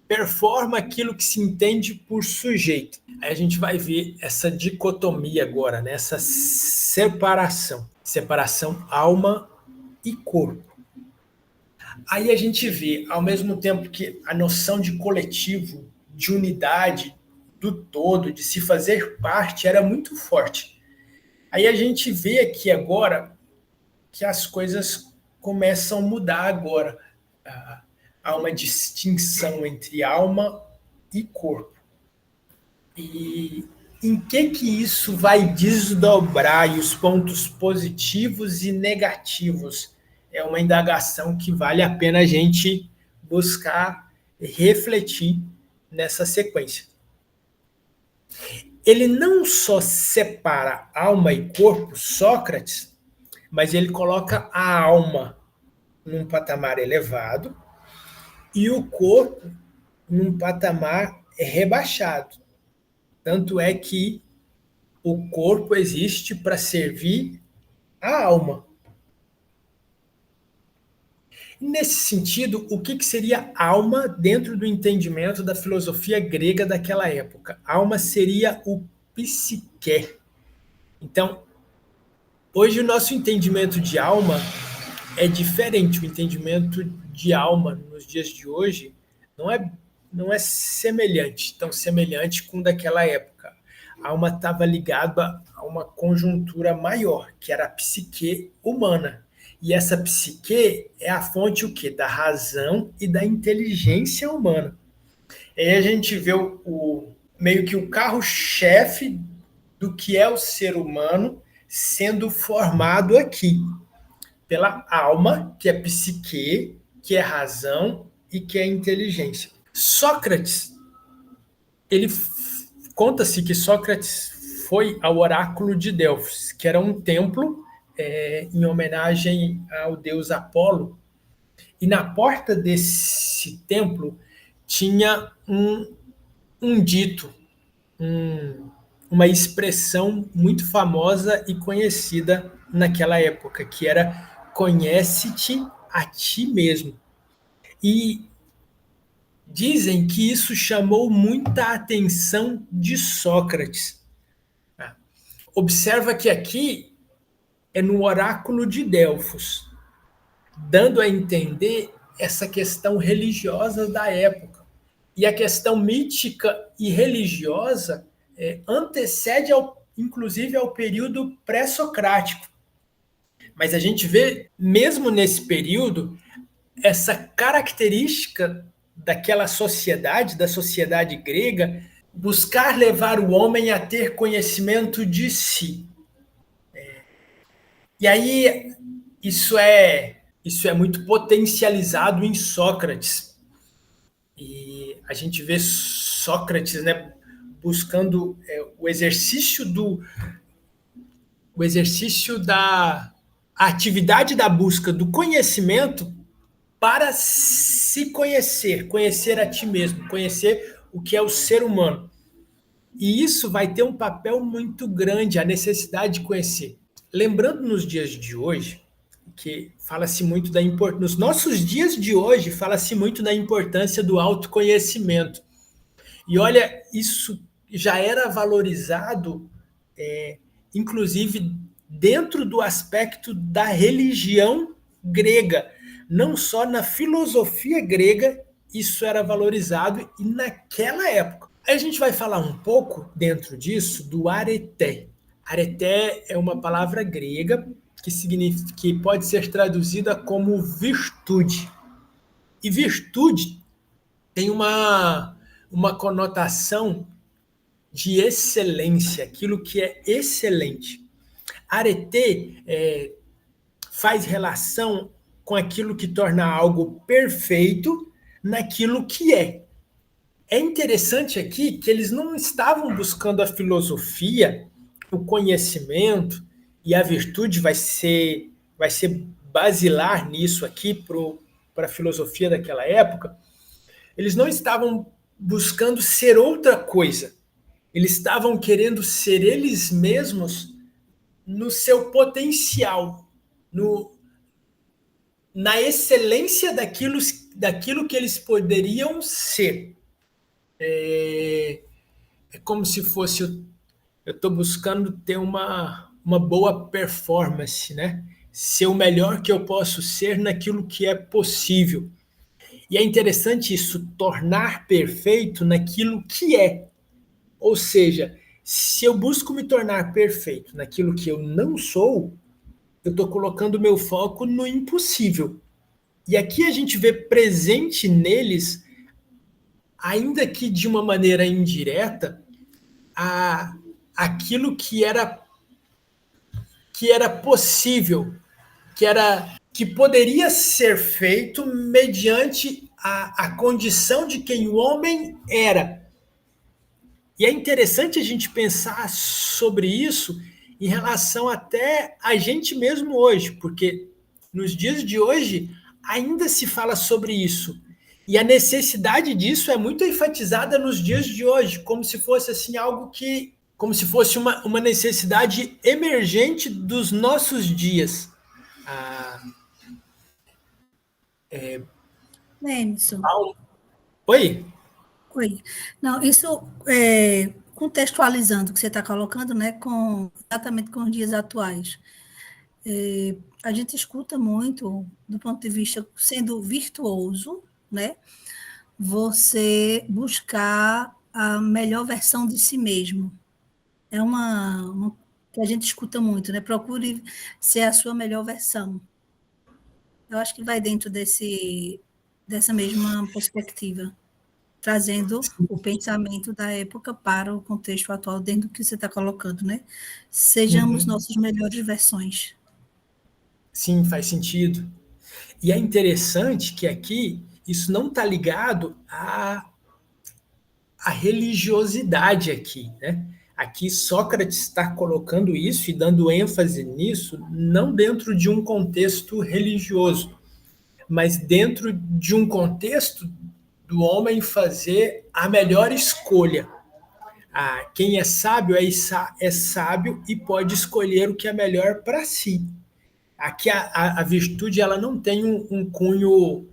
performa aquilo que se entende por sujeito. Aí a gente vai ver essa dicotomia agora, né? Essa separação alma e corpo. Aí a gente vê, ao mesmo tempo que a noção de coletivo, de unidade, do todo, de se fazer parte, era muito forte. Aí a gente vê aqui agora que as coisas começam a mudar agora. Há uma distinção entre alma e corpo. E em que isso vai desdobrar e os pontos positivos e negativos? É uma indagação que vale a pena a gente buscar refletir nessa sequência. Ele não só separa alma e corpo, Sócrates, mas ele coloca a alma num patamar elevado e o corpo num patamar rebaixado. Tanto é que o corpo existe para servir a alma. Nesse sentido, o que seria alma dentro do entendimento da filosofia grega daquela época? Alma seria o psique. Então, hoje o nosso entendimento de alma é diferente. O entendimento de alma nos dias de hoje não é semelhante, tão semelhante com o daquela época. A alma estava ligada a uma conjuntura maior, que era a psique humana. E essa psique é a fonte o quê? Da razão e da inteligência humana. E aí a gente vê meio que o carro-chefe do que é o ser humano sendo formado aqui, pela alma, que é psique, que é razão e que é inteligência. Sócrates, conta-se que Sócrates foi ao oráculo de Delfos, que era um templo em homenagem ao deus Apolo, e na porta desse templo tinha um dito, uma expressão muito famosa e conhecida naquela época, que era conhece-te a ti mesmo. E dizem que isso chamou muita atenção de Sócrates. Observa que aqui é no oráculo de Delfos, dando a entender essa questão religiosa da época. E a questão mítica e religiosa antecede, inclusive, ao período pré-socrático. Mas a gente vê, mesmo nesse período, essa característica daquela sociedade, da sociedade grega, buscar levar o homem a ter conhecimento de si. E aí, isso é muito potencializado em Sócrates. E a gente vê Sócrates, né, buscando o exercício da a atividade da busca do conhecimento para se conhecer a ti mesmo, conhecer o que é o ser humano. E isso vai ter um papel muito grande, a necessidade de conhecer. Lembrando nos dias de hoje, que fala-se muito da importância, nos nossos dias de hoje, fala-se muito da importância do autoconhecimento. E olha, isso já era valorizado, inclusive dentro do aspecto da religião grega. Não só na filosofia grega isso era valorizado, e naquela época. Aí a gente vai falar um pouco dentro disso do areté. Areté é uma palavra grega que pode ser traduzida como virtude. E virtude tem uma conotação de excelência, aquilo que é excelente. Areté faz relação com aquilo que torna algo perfeito naquilo que é. É interessante aqui que eles não estavam buscando a filosofia, o conhecimento, e a virtude vai ser basilar nisso aqui para a filosofia daquela época. Eles não estavam buscando ser outra coisa. Eles estavam querendo ser eles mesmos no seu potencial, na excelência daquilo que eles poderiam ser. É como se fosse, eu estou buscando ter uma boa performance, né? Ser o melhor que eu posso ser naquilo que é possível. E é interessante isso, tornar perfeito naquilo que é. Ou seja, se eu busco me tornar perfeito naquilo que eu não sou, eu estou colocando meu foco no impossível. E aqui a gente vê presente neles, ainda que de uma maneira indireta, aquilo que era possível, que poderia ser feito mediante a condição de quem o homem era. E é interessante a gente pensar sobre isso em relação até a gente mesmo hoje, porque nos dias de hoje ainda se fala sobre isso. E a necessidade disso é muito enfatizada nos dias de hoje, como se fosse assim algo como se fosse uma necessidade emergente dos nossos dias. Lenison. Oi? Oi. Não, isso contextualizando o que você está colocando, né, exatamente com os dias atuais. A gente escuta muito, do ponto de vista sendo virtuoso, né, você buscar a melhor versão de si mesmo. É uma que a gente escuta muito, né? Procure ser a sua melhor versão. Eu acho que vai dentro dessa mesma perspectiva, trazendo o pensamento da época para o contexto atual, dentro do que você está colocando, né? Sejamos nossas melhores versões. Sim, faz sentido. E é interessante que aqui isso não está ligado à religiosidade aqui, né? Aqui Sócrates está colocando isso e dando ênfase nisso, não dentro de um contexto religioso, mas dentro de um contexto do homem fazer a melhor escolha. Quem é sábio é sábio e pode escolher o que é melhor para si. Aqui a virtude ela não tem um cunho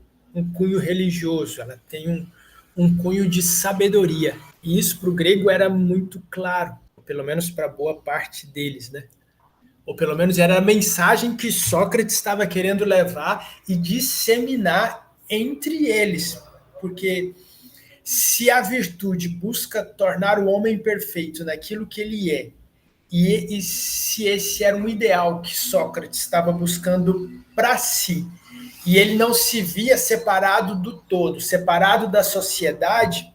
religioso, ela tem um cunho de sabedoria. E isso para o grego era muito claro, pelo menos para boa parte deles, né? Ou pelo menos era a mensagem que Sócrates estava querendo levar e disseminar entre eles. Porque se a virtude busca tornar o homem perfeito naquilo que ele é, e se esse era um ideal que Sócrates estava buscando para si, e ele não se via separado do todo, separado da sociedade,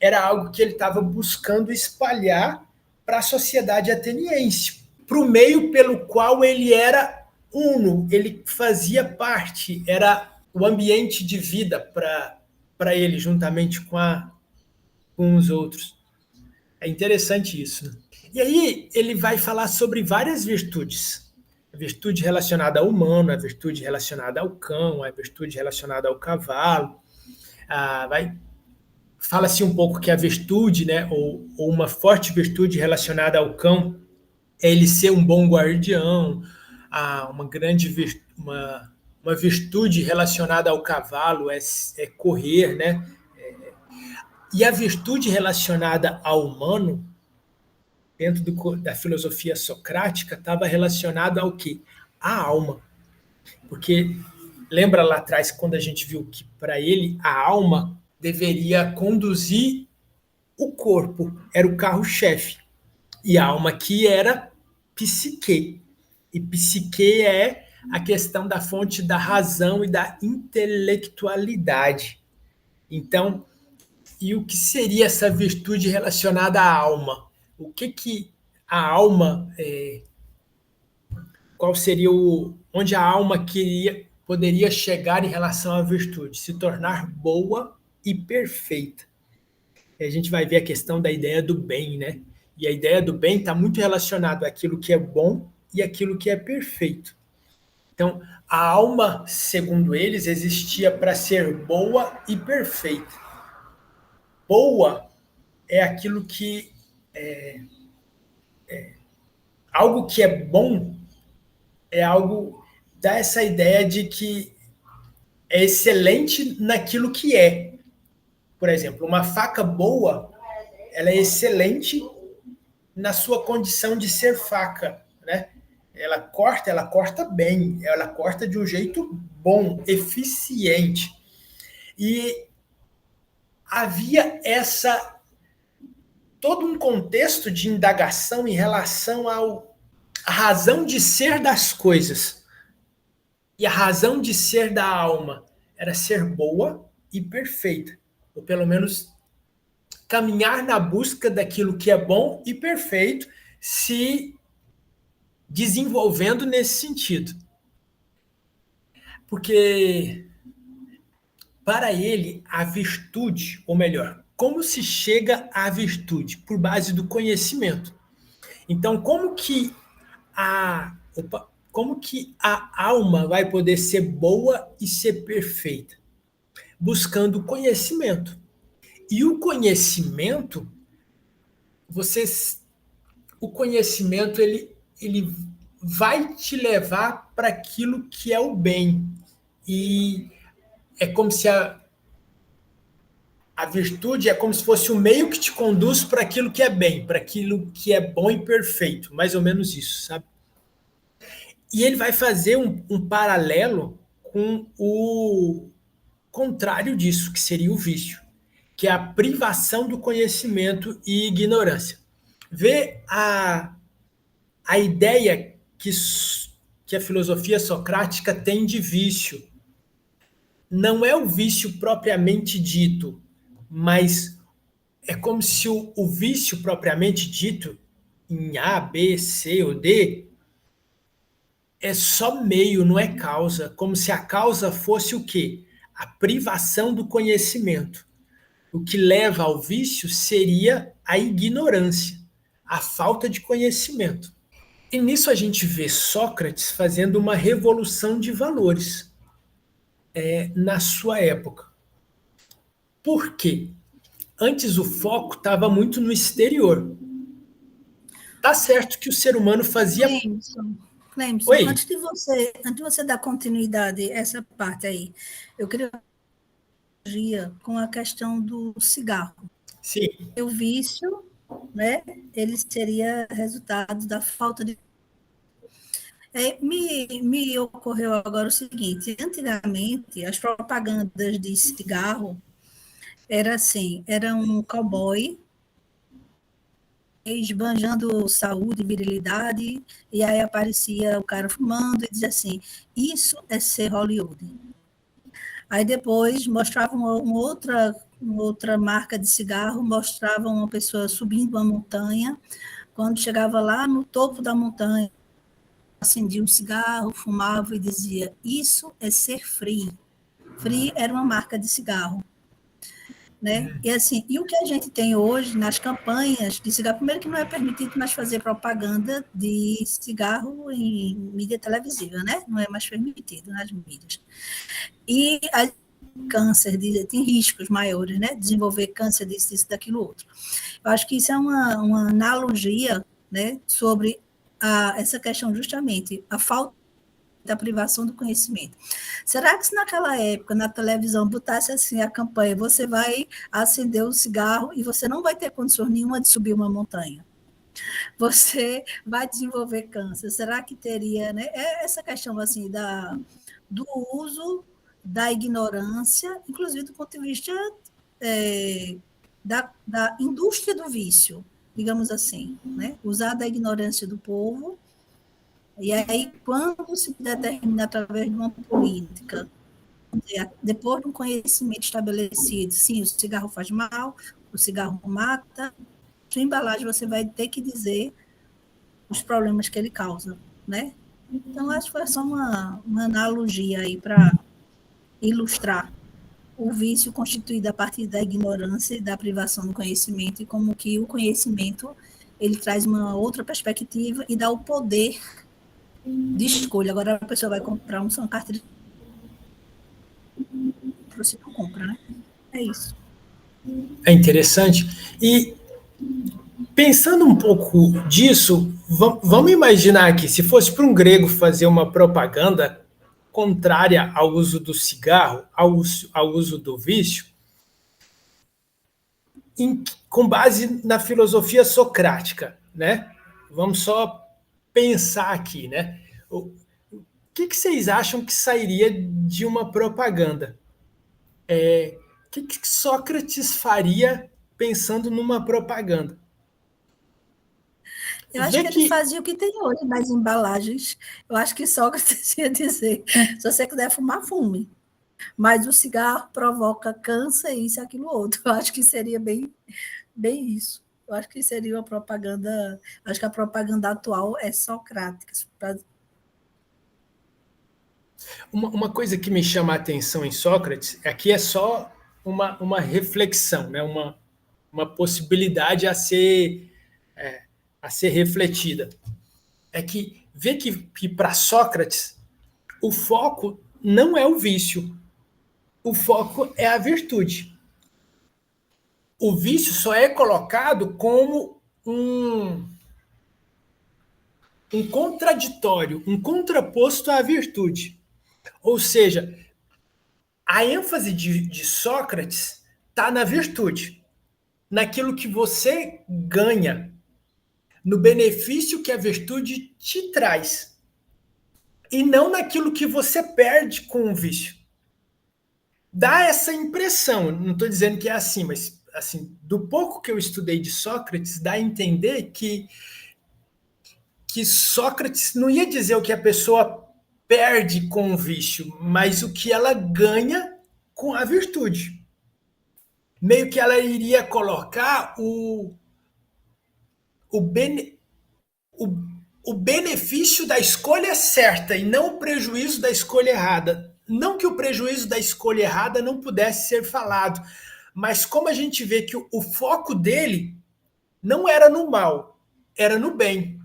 era algo que ele estava buscando espalhar para a sociedade ateniense, para o meio pelo qual ele era Uno, ele fazia parte, era o ambiente de vida para ele, juntamente com os outros. É interessante isso. Né? E aí ele vai falar sobre várias virtudes. A virtude relacionada ao humano, a virtude relacionada ao cão, a virtude relacionada ao cavalo. Fala-se um pouco que a virtude, né, ou uma forte virtude relacionada ao cão, é ele ser um bom guardião. Uma virtude relacionada ao cavalo é correr, né? E a virtude relacionada ao humano, dentro da filosofia socrática, estava relacionada ao quê? À alma. Porque lembra lá atrás, quando a gente viu que para ele a alma deveria conduzir o corpo, era o carro-chefe. E a alma aqui era psique. E psique é a questão da fonte da razão e da intelectualidade. Então, e o que seria essa virtude relacionada à alma? O que a alma, qual seria onde a alma poderia chegar em relação à virtude? Se tornar boa e perfeita. E a gente vai ver a questão da ideia do bem, né? E a ideia do bem está muito relacionada àquilo que é bom e àquilo que é perfeito. Então, a alma, segundo eles, existia para ser boa e perfeita. Boa é aquilo que algo que é bom é algo, dá essa ideia de que é excelente naquilo que é. Por exemplo, uma faca boa, ela é excelente na sua condição de ser faca, né? Ela corta bem, ela corta de um jeito bom, eficiente. E havia todo um contexto de indagação em relação à razão de ser das coisas. E a razão de ser da alma era ser boa e perfeita. Ou pelo menos caminhar na busca daquilo que é bom e perfeito, se desenvolvendo nesse sentido. Porque para ele a virtude, ou melhor, como se chega à virtude? Por base do conhecimento. Então, como que a alma vai poder ser boa e ser perfeita? Buscando conhecimento. E o conhecimento, ele vai te levar para aquilo que é o bem. E é como se a virtude é como se fosse o meio que te conduz para aquilo que é bem, para aquilo que é bom e perfeito, mais ou menos isso, sabe? E ele vai fazer um paralelo com o contrário disso, que seria o vício, que é a privação do conhecimento e ignorância. Vê a ideia que a filosofia socrática tem de vício. Não é o vício propriamente dito, mas é como se o vício propriamente dito, em A, B, C ou D, é só meio, não é causa. Como se a causa fosse o quê? A privação do conhecimento. O que leva ao vício seria a ignorância, a falta de conhecimento. E nisso a gente vê Sócrates fazendo uma revolução de valores na sua época. Por quê? Antes o foco estava muito no exterior. Tá certo que o ser humano fazia... Clemson, antes de você dar continuidade a essa parte aí, eu queria com a questão do cigarro. Sim. O vício, né, ele seria resultado da falta de... me ocorreu agora o seguinte, antigamente as propagandas de cigarro era assim, era um cowboy esbanjando saúde, virilidade, e aí aparecia o cara fumando e dizia assim, isso é ser Hollywood. Aí depois mostrava uma outra marca de cigarro, mostrava uma pessoa subindo uma montanha, quando chegava lá no topo da montanha, acendia um cigarro, fumava e dizia: isso é ser free. Free era uma marca de cigarro. Né? E assim, e o que a gente tem hoje nas campanhas de cigarro, primeiro que não é permitido mais fazer propaganda de cigarro em mídia televisiva, né? Não é mais permitido nas mídias. E a câncer, tem riscos maiores, né? Desenvolver câncer disso, daquilo outro. Eu acho que isso é uma analogia, né, sobre essa questão justamente, a falta da privação do conhecimento. Será que se naquela época, na televisão, botasse assim a campanha, você vai acender um cigarro e você não vai ter condições nenhuma de subir uma montanha? Você vai desenvolver câncer. Será que teria, né? Essa questão assim do uso da ignorância, inclusive do ponto de vista da indústria do vício, digamos assim, né? Usar da ignorância do povo. E aí, quando se determina através de uma política, depois de um conhecimento estabelecido, sim, o cigarro faz mal, o cigarro mata, sua embalagem você vai ter que dizer os problemas que ele causa, né? Então, acho que foi só uma analogia aí para ilustrar o vício constituído a partir da ignorância e da privação do conhecimento, e como que o conhecimento ele traz uma outra perspectiva e dá o poder de escolha. Agora a pessoa vai comprar uma carteira, você não compra, né? É isso. É interessante. E pensando um pouco disso, vamos imaginar que se fosse para um grego fazer uma propaganda contrária ao uso do cigarro, ao uso do vício, com base na filosofia socrática, né? Vamos só pensar aqui, né? O que vocês acham que sairia de uma propaganda? O que Sócrates faria pensando numa propaganda? Eu acho que ele fazia o que tem hoje nas embalagens. Eu acho que Sócrates ia dizer: se você quiser fumar, fume. Mas o cigarro provoca câncer, isso, aquilo, outro. Eu acho que seria bem isso. Eu acho que seria uma propaganda. Acho que a propaganda atual é socrática. Uma coisa que me chama a atenção em Sócrates aqui é só uma reflexão, né? Uma possibilidade a ser refletida. É que vê que para Sócrates o foco não é o vício, o foco é a virtude. O vício só é colocado como um contraditório, um contraposto à virtude. Ou seja, a ênfase de Sócrates está na virtude, naquilo que você ganha, no benefício que a virtude te traz, e não naquilo que você perde com o vício. Dá essa impressão, não estou dizendo que é assim, mas assim, do pouco que eu estudei de Sócrates, dá a entender que Sócrates não ia dizer o que a pessoa perde com o vício, mas o que ela ganha com a virtude. Meio que ela iria colocar o benefício da escolha certa e não o prejuízo da escolha errada. Não que o prejuízo da escolha errada não pudesse ser falado, mas como a gente vê que o foco dele não era no mal, era no bem.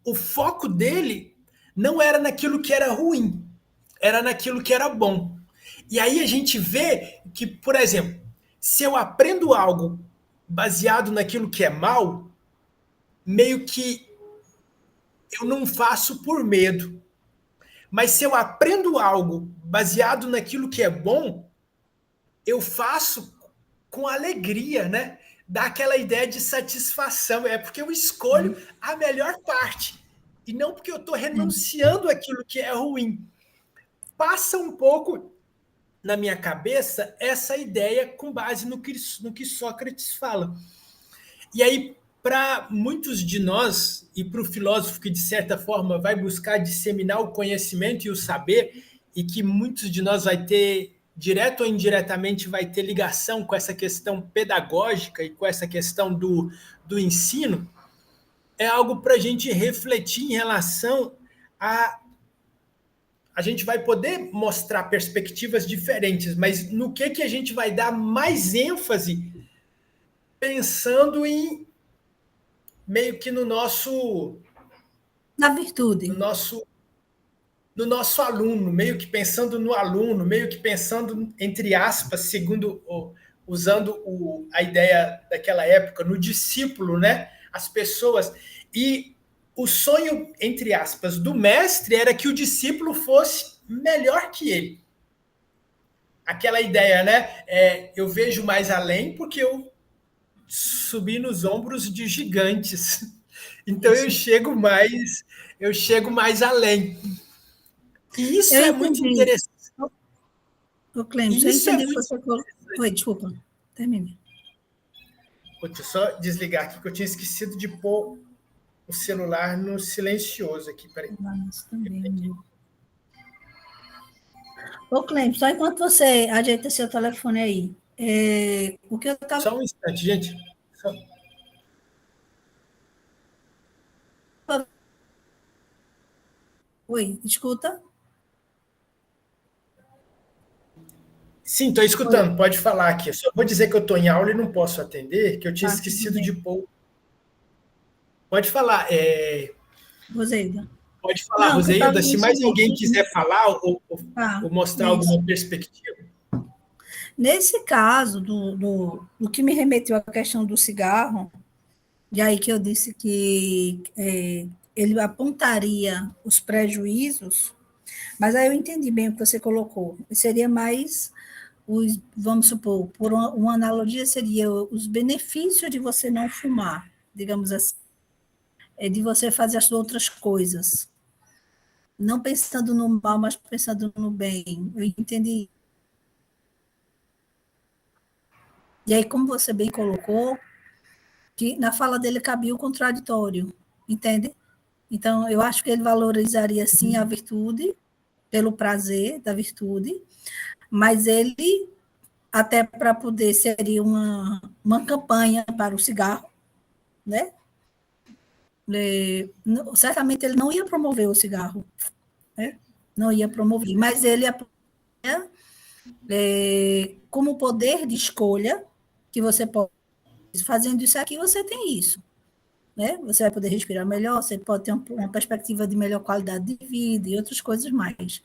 O foco dele não era naquilo que era ruim, era naquilo que era bom. E aí a gente vê que, por exemplo, se eu aprendo algo baseado naquilo que é mal, meio que eu não faço por medo. Mas se eu aprendo algo baseado naquilo que é bom, eu faço com alegria, né? Dá aquela ideia de satisfação. É porque eu escolho a melhor parte. E não porque eu estou renunciando àquilo que é ruim. Passa um pouco na minha cabeça essa ideia com base no que Sócrates fala. E aí, para muitos de nós, e para o filósofo que, de certa forma, vai buscar disseminar o conhecimento e o saber, e que muitos de nós vai ter, direto ou indiretamente, vai ter ligação com essa questão pedagógica e com essa questão do ensino, é algo para a gente refletir em relação a gente vai poder mostrar perspectivas diferentes, mas no que a gente vai dar mais ênfase pensando em meio que no nosso... Na virtude. No nosso aluno, meio que pensando no aluno, meio que pensando, entre aspas, usando a ideia daquela época, no discípulo, né? As pessoas. E o sonho, entre aspas, do mestre era que o discípulo fosse melhor que ele. Aquela ideia, né? Eu vejo mais além porque eu subi nos ombros de gigantes. Então eu chego mais além. E isso Eu é muito entendi. interessante. Ô, Clemson, eu entendi o que você falou. Oi, desculpa. Termine. Deixa eu só desligar aqui, que eu tinha esquecido de pôr o celular no silencioso aqui. Peraí. Ô, Clemson, só enquanto você ajeita seu telefone aí, o que eu estava... Só um instante, gente. Oi, escuta? Sim, estou escutando. Oi. Pode falar aqui. Eu só vou dizer que eu estou em aula e não posso atender, que eu tinha esquecido de pôr. Pode falar. Roseida. Pode falar, não, Roseida. Se mais alguém quiser falar ou mostrar alguma perspectiva. Nesse caso, do que me remeteu à questão do cigarro, e aí que eu disse que ele apontaria os prejuízos, mas aí eu entendi bem o que você colocou. Seria mais, vamos supor, por uma analogia, seria os benefícios de você não fumar, digamos assim, de você fazer as outras coisas. Não pensando no mal, mas pensando no bem. Eu entendi. E aí, como você bem colocou, que na fala dele cabia o contraditório, entende? Então, eu acho que ele valorizaria, sim, a virtude, pelo prazer da virtude, mas ele, até para poder, seria uma campanha para o cigarro, né? Certamente ele não ia promover o cigarro, né? Não ia promover, mas ele apoia como poder de escolha, que você pode, fazendo isso aqui, você tem isso. Né? Você vai poder respirar melhor, você pode ter uma perspectiva de melhor qualidade de vida e outras coisas mais.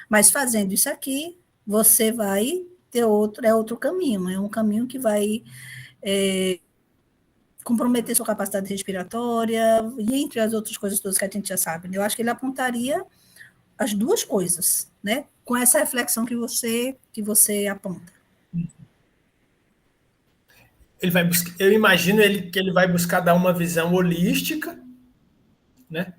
Mas fazendo isso aqui, você vai ter outro caminho, é um caminho que vai comprometer sua capacidade respiratória e entre as outras coisas todas que a gente já sabe. Eu acho que ele apontaria as duas coisas, né? Com essa reflexão que você aponta. Eu imagino que ele vai buscar dar uma visão holística, né?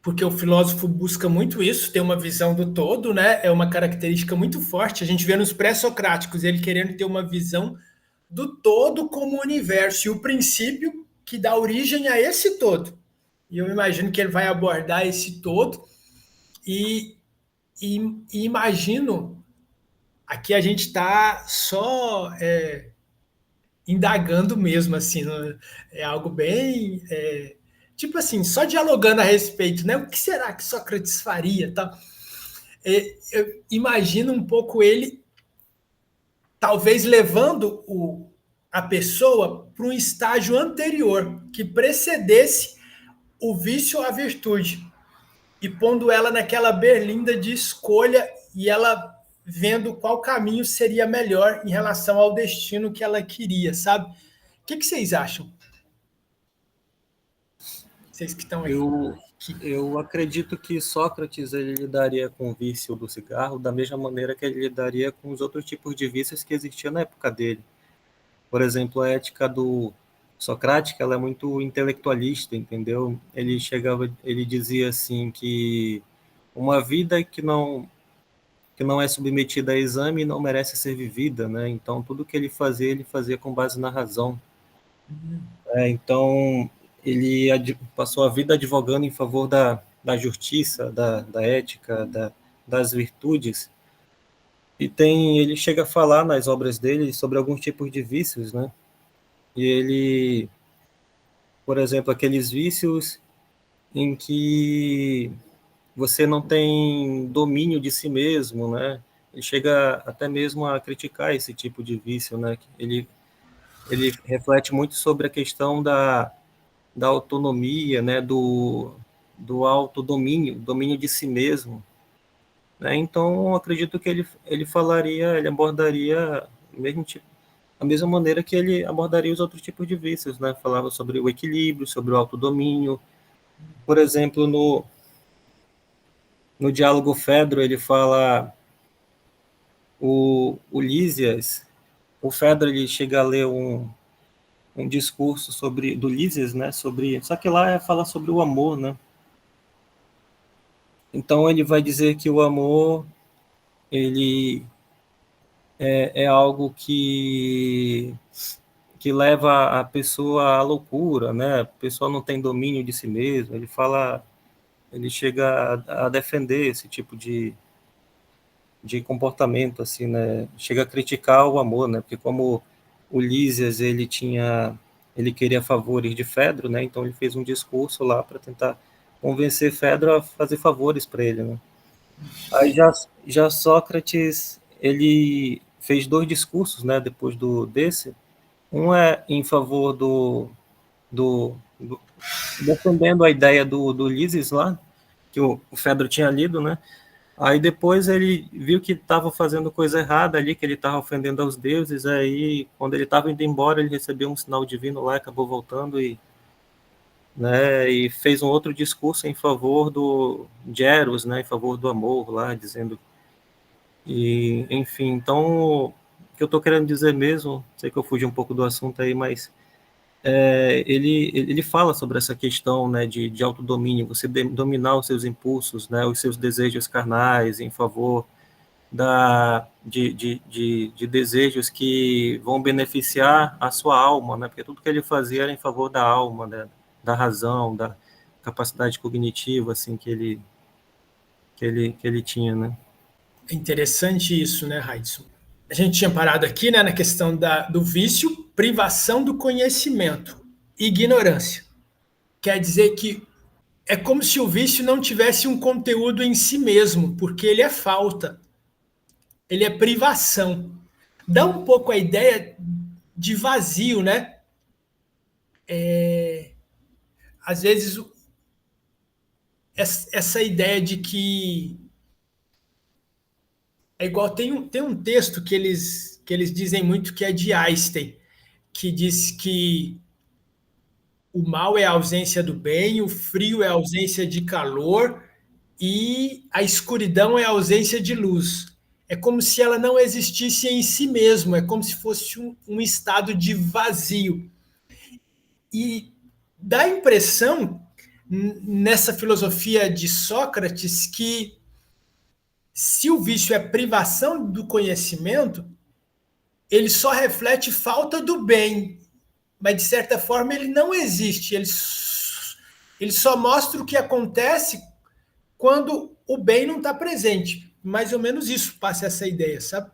Porque o filósofo busca muito isso, ter uma visão do todo, né? É uma característica muito forte. A gente vê nos pré-socráticos ele querendo ter uma visão do todo como universo e o princípio que dá origem a esse todo. E eu imagino que ele vai abordar esse todo e imagino aqui a gente está só indagando mesmo, assim, é algo bem tipo assim, só dialogando a respeito, né? O que será que Sócrates faria, tá? Eu imagino um pouco ele talvez levando a pessoa para um estágio anterior que precedesse o vício à virtude e pondo ela naquela berlinda de escolha e ela vendo qual caminho seria melhor em relação ao destino que ela queria, sabe? O que vocês acham? Vocês que estão aí. Eu acredito que Sócrates ele lidaria com o vício do cigarro da mesma maneira que ele lidaria com os outros tipos de vícios que existiam na época dele. Por exemplo, a ética socrática ela é muito intelectualista, entendeu? Ele dizia assim que uma vida que não é submetida a exame não merece ser vivida, né? Então tudo que ele fazia com base na razão. Então ele passou a vida advogando em favor da justiça, da ética, das virtudes. E ele chega a falar nas obras dele sobre alguns tipos de vícios, né? E ele, por exemplo, aqueles vícios em que você não tem domínio de si mesmo, né? Ele chega até mesmo a criticar esse tipo de vício, né? Ele reflete muito sobre a questão da autonomia, né? Do autodomínio, domínio de si mesmo, né? Então, acredito que ele abordaria o mesmo tipo, a mesma maneira que ele abordaria os outros tipos de vícios, né? Falava sobre o equilíbrio, sobre o autodomínio. Por exemplo, no diálogo Fedro, ele fala o Lísias, o Fedro ele chega a ler um discurso do Lísias, né? Só que lá fala sobre o amor, né? Então ele vai dizer que o amor ele é algo que leva a pessoa à loucura, né? A pessoa não tem domínio de si mesma. Ele chega a defender esse tipo de comportamento, assim, né? Chega a criticar o amor, né? Porque como o Lísias, ele queria favores de Fedro, né? Então ele fez um discurso lá para tentar convencer Fedro a fazer favores para ele, né? Aí já Sócrates, ele fez 2 discursos, né? Depois desse, um é em favor defendendo a ideia do Ulisses lá, que o Fedro tinha lido, né? Aí depois ele viu que estava fazendo coisa errada ali, que ele estava ofendendo aos deuses, aí quando ele estava indo embora, ele recebeu um sinal divino lá, acabou voltando né, e fez um outro discurso em favor de Eros, né, em favor do amor lá, dizendo enfim, então o que eu estou querendo dizer mesmo, sei que eu fugi um pouco do assunto aí, mas ele fala sobre essa questão, né, de autodomínio, você dominar os seus impulsos, né, os seus desejos carnais em favor de desejos que vão beneficiar a sua alma, né, porque tudo que ele fazia era em favor da alma, né, da razão, da capacidade cognitiva, assim, que ele tinha, né. É interessante isso, né, Raidson? A gente tinha parado aqui, né, na questão do vício, privação do conhecimento, ignorância. Quer dizer que é como se o vício não tivesse um conteúdo em si mesmo, porque ele é falta, ele é privação. Dá um pouco a ideia de vazio, né? Às vezes, essa ideia de que é igual, tem um texto que eles dizem muito que é de Einstein, que diz que o mal é a ausência do bem, o frio é a ausência de calor e a escuridão é a ausência de luz. É como se ela não existisse em si mesmo, é como se fosse um estado de vazio. E dá a impressão, nessa filosofia de Sócrates, que se o vício é privação do conhecimento, ele só reflete falta do bem, mas de certa forma ele não existe, ele só mostra o que acontece quando o bem não está presente. Mais ou menos isso passa essa ideia, sabe?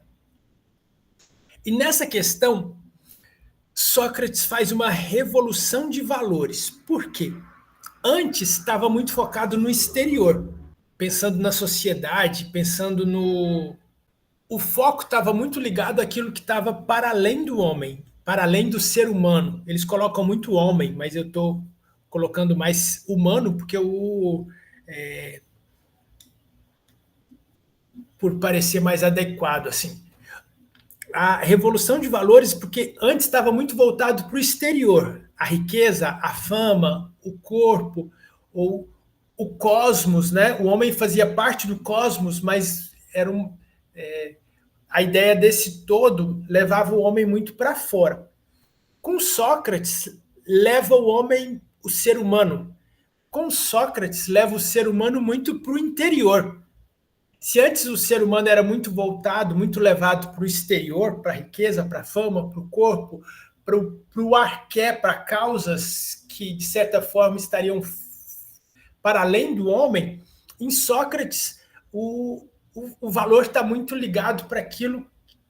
E nessa questão, Sócrates faz uma revolução de valores. Por quê? Antes estava muito focado no exterior, pensando na sociedade, pensando no. O foco estava muito ligado àquilo que estava para além do homem, para além do ser humano. Eles colocam muito homem, mas eu estou colocando mais humano porque por parecer mais adequado assim. A revolução de valores, porque antes estava muito voltado para o exterior, a riqueza, a fama, o corpo, ou o cosmos, né? O homem fazia parte do cosmos, mas a ideia desse todo levava o homem muito para fora. Com Sócrates, leva o homem, o ser humano. Com Sócrates, leva o ser humano muito para o interior. Se antes o ser humano era muito voltado, muito levado para o exterior, para a riqueza, para a fama, para o corpo, para o arqué, para causas que, de certa forma, estariam para além do homem, em Sócrates, o valor está muito ligado para aquilo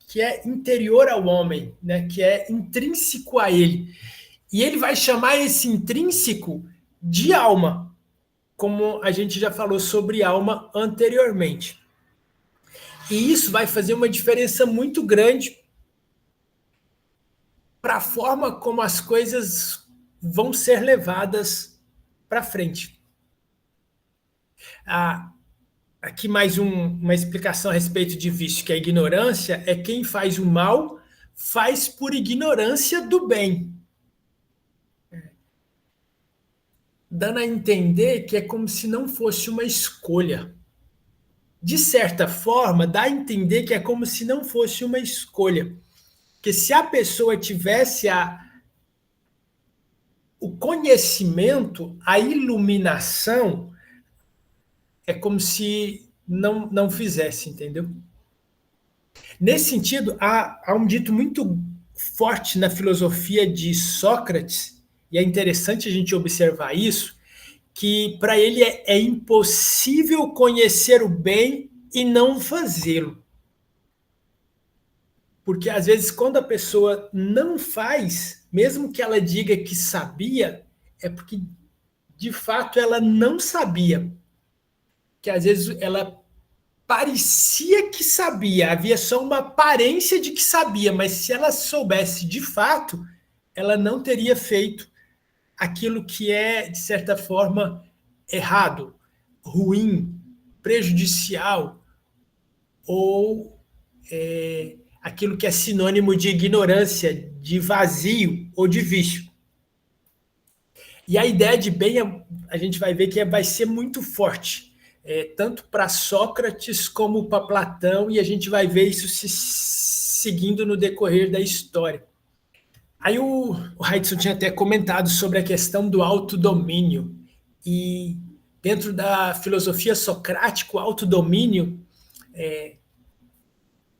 que é interior ao homem, né? Que é intrínseco a ele. E ele vai chamar esse intrínseco de alma. como a gente já falou sobre alma anteriormente. E isso vai fazer uma diferença muito grande para a forma como as coisas vão ser levadas para frente. Aqui mais uma explicação a respeito de vício, que a ignorância é quem faz o mal, faz por ignorância do bem. Dando a entender que é como se não fosse uma escolha. De certa forma, dá a entender que é como se não fosse uma escolha. Que se a pessoa tivesse o conhecimento, a iluminação, é como se não fizesse, entendeu? Nesse sentido, há um dito muito forte na filosofia de Sócrates, e é interessante a gente observar isso, que para ele é impossível conhecer o bem e não fazê-lo. Porque às vezes quando a pessoa não faz, mesmo que ela diga que sabia, é porque de fato ela não sabia. Que às vezes ela parecia que sabia, havia só uma aparência de que sabia, mas se ela soubesse de fato, ela não teria feito aquilo que é, de certa forma, errado, ruim, prejudicial, ou aquilo que é sinônimo de ignorância, de vazio ou de vício. E a ideia de bem, a gente vai ver que vai ser muito forte, tanto para Sócrates como para Platão, e a gente vai ver isso se seguindo no decorrer da história. Aí o Heidson tinha até comentado sobre a questão do autodomínio. E dentro da filosofia socrática, o autodomínio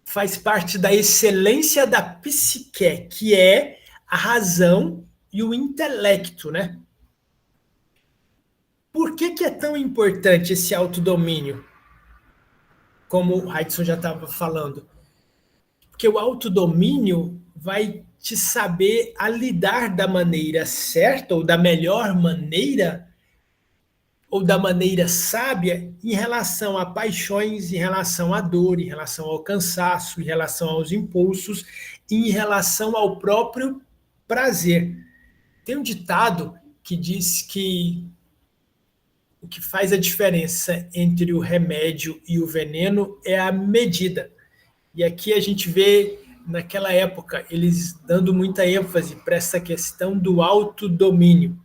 faz parte da excelência da psique, que é a razão e o intelecto, né? Por que é tão importante esse autodomínio? Como o Heidson já estava falando. Porque o autodomínio vai te saber a lidar da maneira certa, ou da melhor maneira, ou da maneira sábia, em relação a paixões, em relação à dor, em relação ao cansaço, em relação aos impulsos, em relação ao próprio prazer. Tem um ditado que diz que o que faz a diferença entre o remédio e o veneno é a medida. E aqui a gente vê, naquela época, eles dando muita ênfase para essa questão do autodomínio.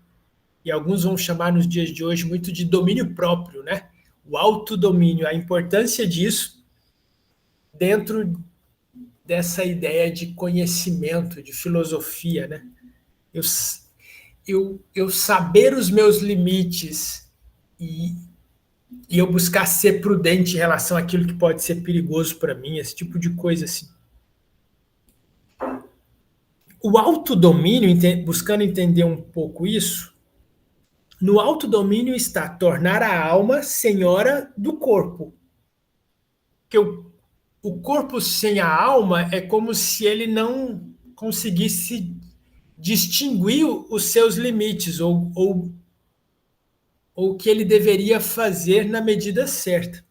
E alguns vão chamar nos dias de hoje muito de domínio próprio, né? O autodomínio, a importância disso dentro dessa ideia de conhecimento, de filosofia, né? Eu saber os meus limites e eu buscar ser prudente em relação àquilo que pode ser perigoso para mim, esse tipo de coisa assim. O autodomínio, buscando entender um pouco isso, no autodomínio está tornar a alma senhora do corpo. Porque o corpo sem a alma é como se ele não conseguisse distinguir os seus limites ou o que ele deveria fazer na medida certa.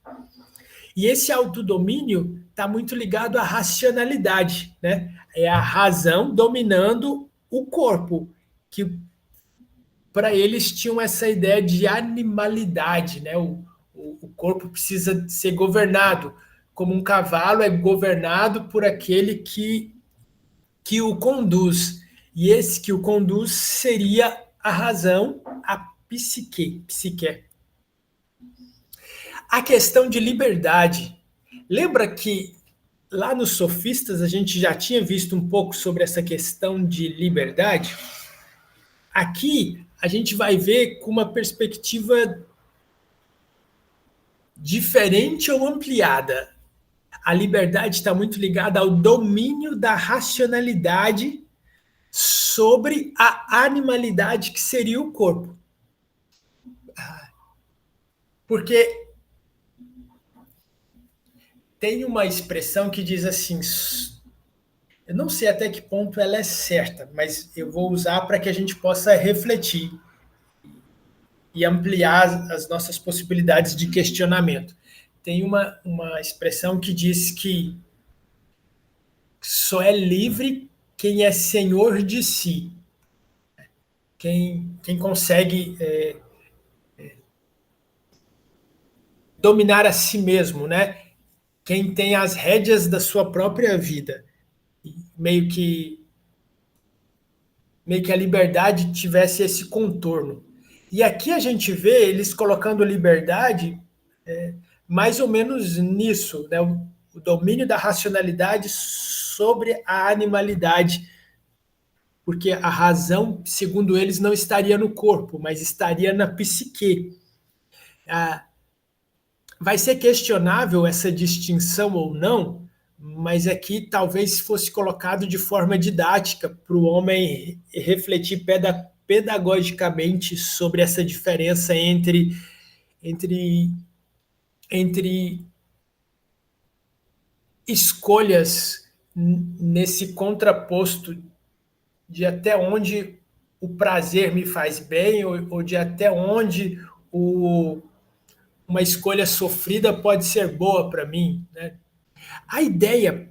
E esse autodomínio está muito ligado à racionalidade, né? É a razão dominando o corpo, que para eles tinham essa ideia de animalidade, né? O corpo precisa ser governado, como um cavalo é governado por aquele que o conduz. E esse que o conduz seria a razão, a psique. A questão de liberdade. Lembra que lá nos sofistas a gente já tinha visto um pouco sobre essa questão de liberdade? Aqui a gente vai ver com uma perspectiva diferente ou ampliada. A liberdade está muito ligada ao domínio da racionalidade sobre a animalidade que seria o corpo. Porque tem uma expressão que diz assim, eu não sei até que ponto ela é certa, mas eu vou usar para que a gente possa refletir. e ampliar as nossas possibilidades de questionamento. Tem uma expressão que diz que só é livre quem é senhor de si, quem consegue dominar a si mesmo, né? Quem tem as rédeas da sua própria vida. Meio que a liberdade tivesse esse contorno. E aqui a gente vê eles colocando liberdade mais ou menos nisso, né? O domínio da racionalidade sobre a animalidade, porque a razão, segundo eles, não estaria no corpo, mas estaria na psique. Vai ser questionável essa distinção ou não, mas aqui talvez fosse colocado de forma didática para o homem refletir pedagogicamente sobre essa diferença entre escolhas nesse contraposto de até onde o prazer me faz bem ou de até onde uma escolha sofrida pode ser boa para mim, né? A ideia,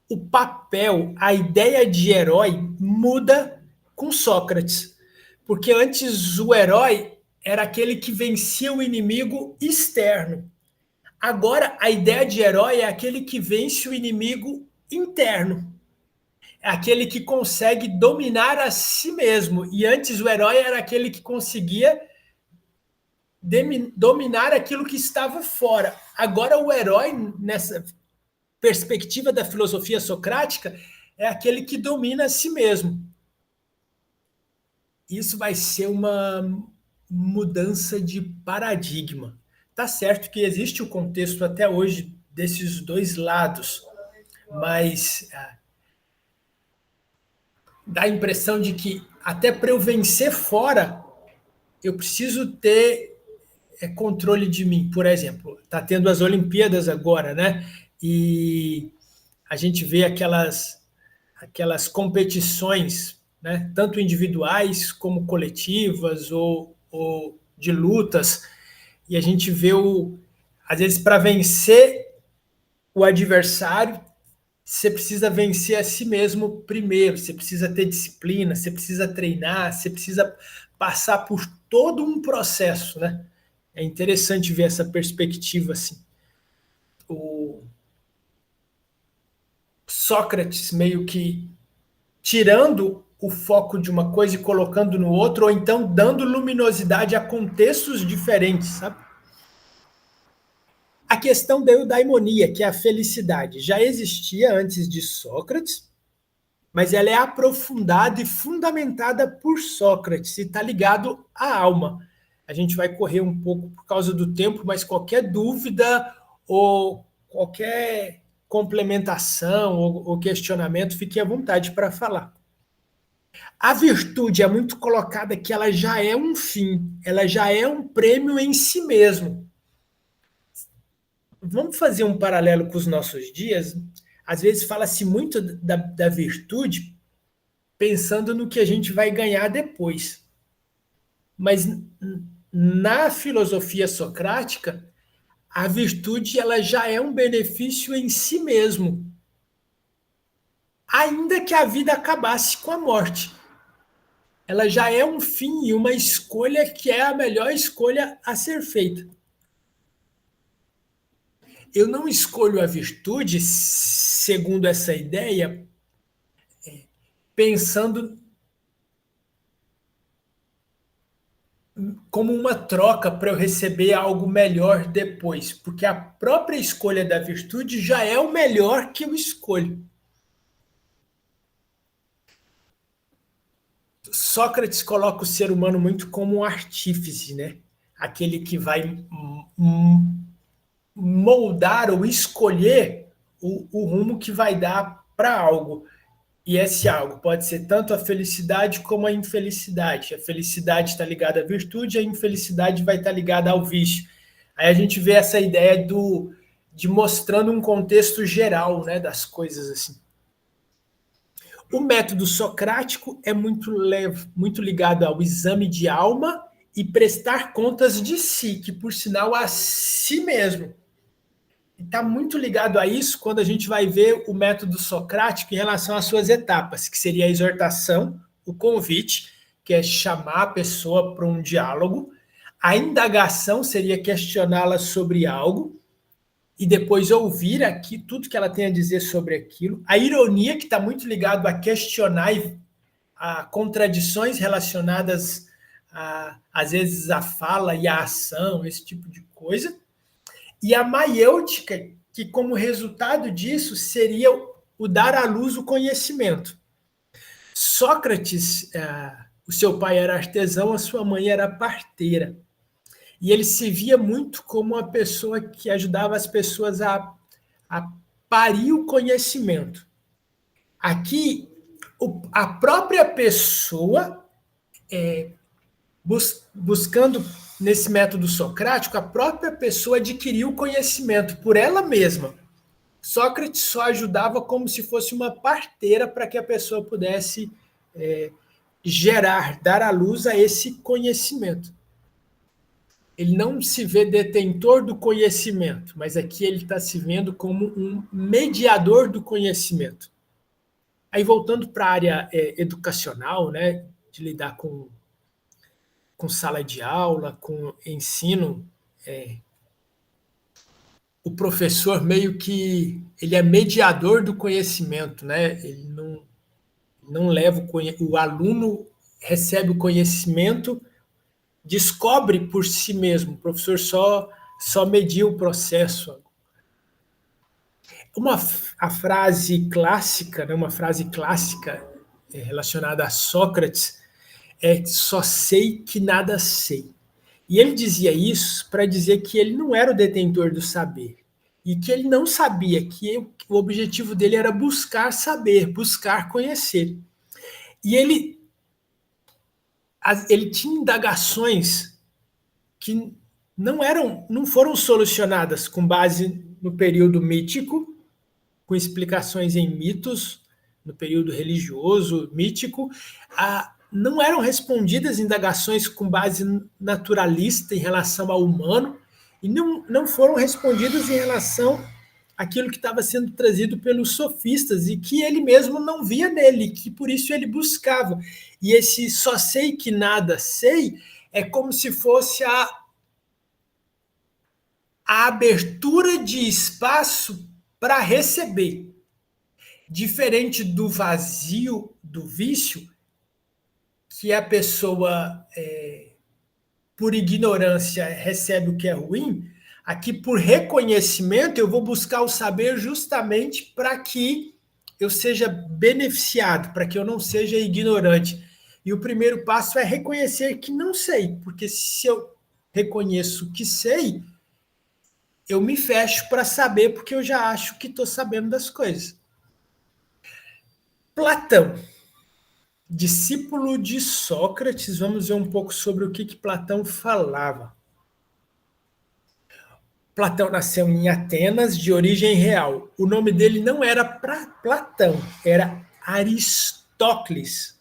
o papel, a ideia de herói muda com Sócrates, porque antes o herói era aquele que vencia o inimigo externo. Agora a ideia de herói é aquele que vence o inimigo interno. É aquele que consegue dominar a si mesmo. E antes o herói era aquele que conseguia dominar aquilo que estava fora. Agora o herói, nessa perspectiva da filosofia socrática, é aquele que domina a si mesmo. Isso vai ser uma mudança de paradigma. Tá certo que existe o contexto até hoje desses dois lados, mas dá a impressão de que até para eu vencer fora, eu preciso ter controle de mim. Por exemplo, está tendo as Olimpíadas agora, né? E a gente vê aquelas competições, né? Tanto individuais como coletivas ou de lutas, e a gente vê às vezes para vencer o adversário, você precisa vencer a si mesmo primeiro, você precisa ter disciplina, você precisa treinar, você precisa passar por todo um processo, né? É interessante ver essa perspectiva assim. O Sócrates meio que tirando o foco de uma coisa e colocando no outro, ou então dando luminosidade a contextos diferentes, sabe? A questão da eudaimonia, que é a felicidade, já existia antes de Sócrates, mas ela é aprofundada e fundamentada por Sócrates e está ligado à alma. A gente vai correr um pouco por causa do tempo, mas qualquer dúvida ou qualquer complementação ou questionamento, fique à vontade para falar. A virtude é muito colocada que ela já é um fim, ela já é um prêmio em si mesmo. Vamos fazer um paralelo com os nossos dias? Às vezes fala-se muito da virtude pensando no que a gente vai ganhar depois. Mas na filosofia socrática, a virtude ela já é um benefício em si mesmo. Ainda que a vida acabasse com a morte. Ela já é um fim e uma escolha que é a melhor escolha a ser feita. Eu não escolho a virtude, segundo essa ideia, pensando como uma troca para eu receber algo melhor depois, porque a própria escolha da virtude já é o melhor que eu escolho. Sócrates coloca o ser humano muito como um artífice, né? Aquele que vai moldar ou escolher o rumo que vai dar para algo. E esse algo pode ser tanto a felicidade como a infelicidade. A felicidade está ligada à virtude, a infelicidade vai estar ligada ao vício. Aí a gente vê essa ideia de mostrando um contexto geral, né, das coisas assim. O método socrático é muito ligado ao exame de alma e prestar contas de si, que por sinal a si mesmo. Está muito ligado a isso quando a gente vai ver o método socrático em relação às suas etapas, que seria a exortação, o convite, que é chamar a pessoa para um diálogo, a indagação seria questioná-la sobre algo, e depois ouvir aqui tudo que ela tem a dizer sobre aquilo, a ironia, que está muito ligado a questionar a contradições relacionadas, às vezes, à fala e à ação, esse tipo de coisa, e a maiêutica, que como resultado disso seria o dar à luz o conhecimento. Sócrates, o seu pai era artesão, a sua mãe era parteira. E ele se via muito como uma pessoa que ajudava as pessoas a parir o conhecimento. Aqui, a própria pessoa, buscando nesse método socrático, a própria pessoa adquiriu o conhecimento por ela mesma. Sócrates só ajudava como se fosse uma parteira para que a pessoa pudesse dar à luz a esse conhecimento. Ele não se vê detentor do conhecimento, mas aqui ele está se vendo como um mediador do conhecimento. Aí, voltando para a área educacional, né, de lidar com sala de aula, com ensino, o professor meio que ele é mediador do conhecimento, né? Ele não leva o aluno recebe o conhecimento, descobre por si mesmo. O professor só media o processo. A frase clássica, né, uma frase clássica relacionada a Sócrates é: só sei que nada sei. E ele dizia isso para dizer que ele não era o detentor do saber e que ele não sabia, que o objetivo dele era buscar saber, buscar conhecer. E ele tinha indagações que não foram solucionadas com base no período mítico, com explicações em mitos, no período religioso, mítico, não eram respondidas indagações com base naturalista em relação ao humano, e não foram respondidas em relação àquilo que estava sendo trazido pelos sofistas, e que ele mesmo não via nele, que por isso ele buscava. E esse só sei que nada sei é como se fosse a abertura de espaço para receber. Diferente do vazio, do vício, que a pessoa, por ignorância, recebe o que é ruim, aqui, por reconhecimento, eu vou buscar o saber justamente para que eu seja beneficiado, para que eu não seja ignorante. E o primeiro passo é reconhecer que não sei, porque se eu reconheço que sei, eu me fecho para saber, porque eu já acho que estou sabendo das coisas. Platão, discípulo de Sócrates, vamos ver um pouco sobre o que Platão falava. Platão nasceu em Atenas, de origem real. O nome dele não era Platão, era Aristócles.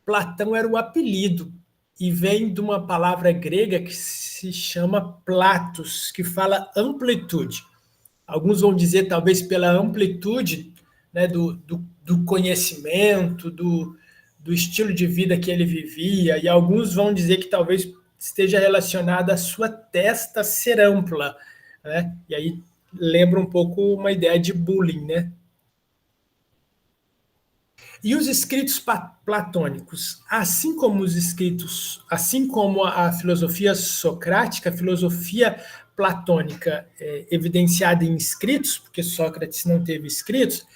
Platão era o apelido, e vem de uma palavra grega que se chama platos, que fala amplitude. Alguns vão dizer, talvez, pela amplitude, né, do conhecimento, do estilo de vida que ele vivia, e alguns vão dizer que talvez esteja relacionada à sua testa ser ampla, né? E aí lembra um pouco uma ideia de bullying, né? E os escritos platônicos, assim como a filosofia socrática, a filosofia platônica evidenciada em escritos, porque Sócrates não teve escritos,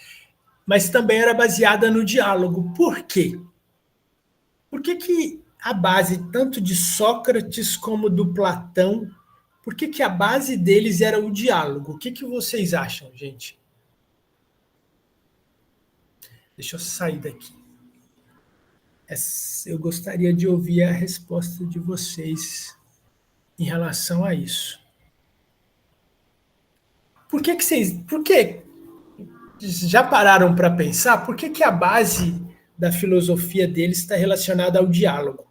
mas também era baseada no diálogo. Por quê? Por que a base tanto de Sócrates como do Platão, por que a base deles era o diálogo? O que vocês acham, gente? Deixa eu sair daqui. Eu gostaria de ouvir a resposta de vocês em relação a isso. Por que já pararam para pensar por que a base da filosofia deles está relacionada ao diálogo?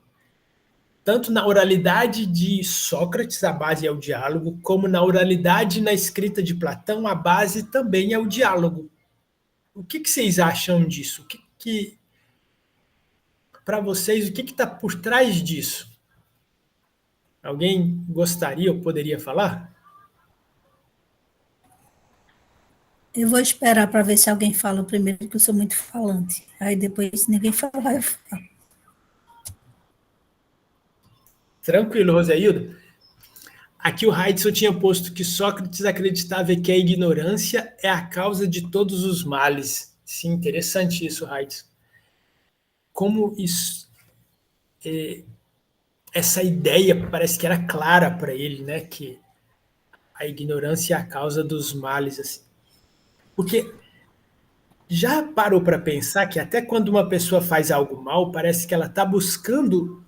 Tanto na oralidade de Sócrates, a base é o diálogo, como na oralidade na escrita de Platão, a base também é o diálogo. O que vocês acham disso? Para vocês, o que está por trás disso? Alguém gostaria ou poderia falar? Eu vou esperar para ver se alguém fala primeiro, porque eu sou muito falante. Aí depois, se ninguém falar, eu falo. Tranquilo, Roseildo. Aqui o Heidson tinha posto que Sócrates acreditava que a ignorância é a causa de todos os males. Sim, interessante isso, Heidson. Como isso, essa ideia parece que era clara para ele, né? Que a ignorância é a causa dos males. Assim. Porque já parou para pensar que até quando uma pessoa faz algo mal, parece que ela está buscando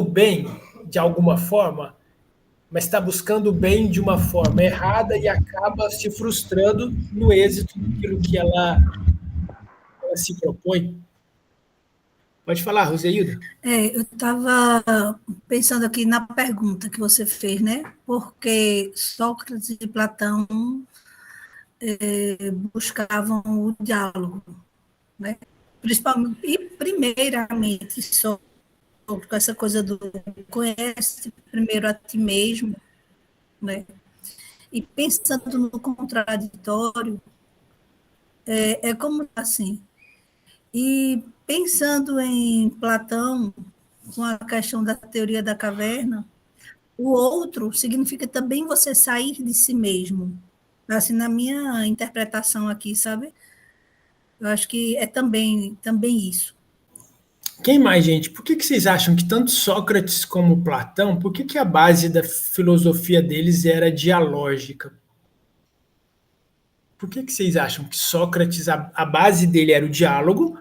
o bem de alguma forma, mas está buscando o bem de uma forma errada e acaba se frustrando no êxito daquilo que ela se propõe. Pode falar, Roseilda. Eu estava pensando aqui na pergunta que você fez, né? Porque Sócrates e Platão buscavam o diálogo, né? Principalmente e primeiramente só com essa coisa do conhece primeiro a ti mesmo, né? E pensando no contraditório, é como assim. E pensando em Platão, com a questão da teoria da caverna, o outro significa também você sair de si mesmo. Assim, na minha interpretação aqui, sabe? Eu acho que é também isso. Quem mais, gente? Por que vocês acham que tanto Sócrates como Platão, por que a base da filosofia deles era dialógica? Por que vocês acham que Sócrates, a base dele era o diálogo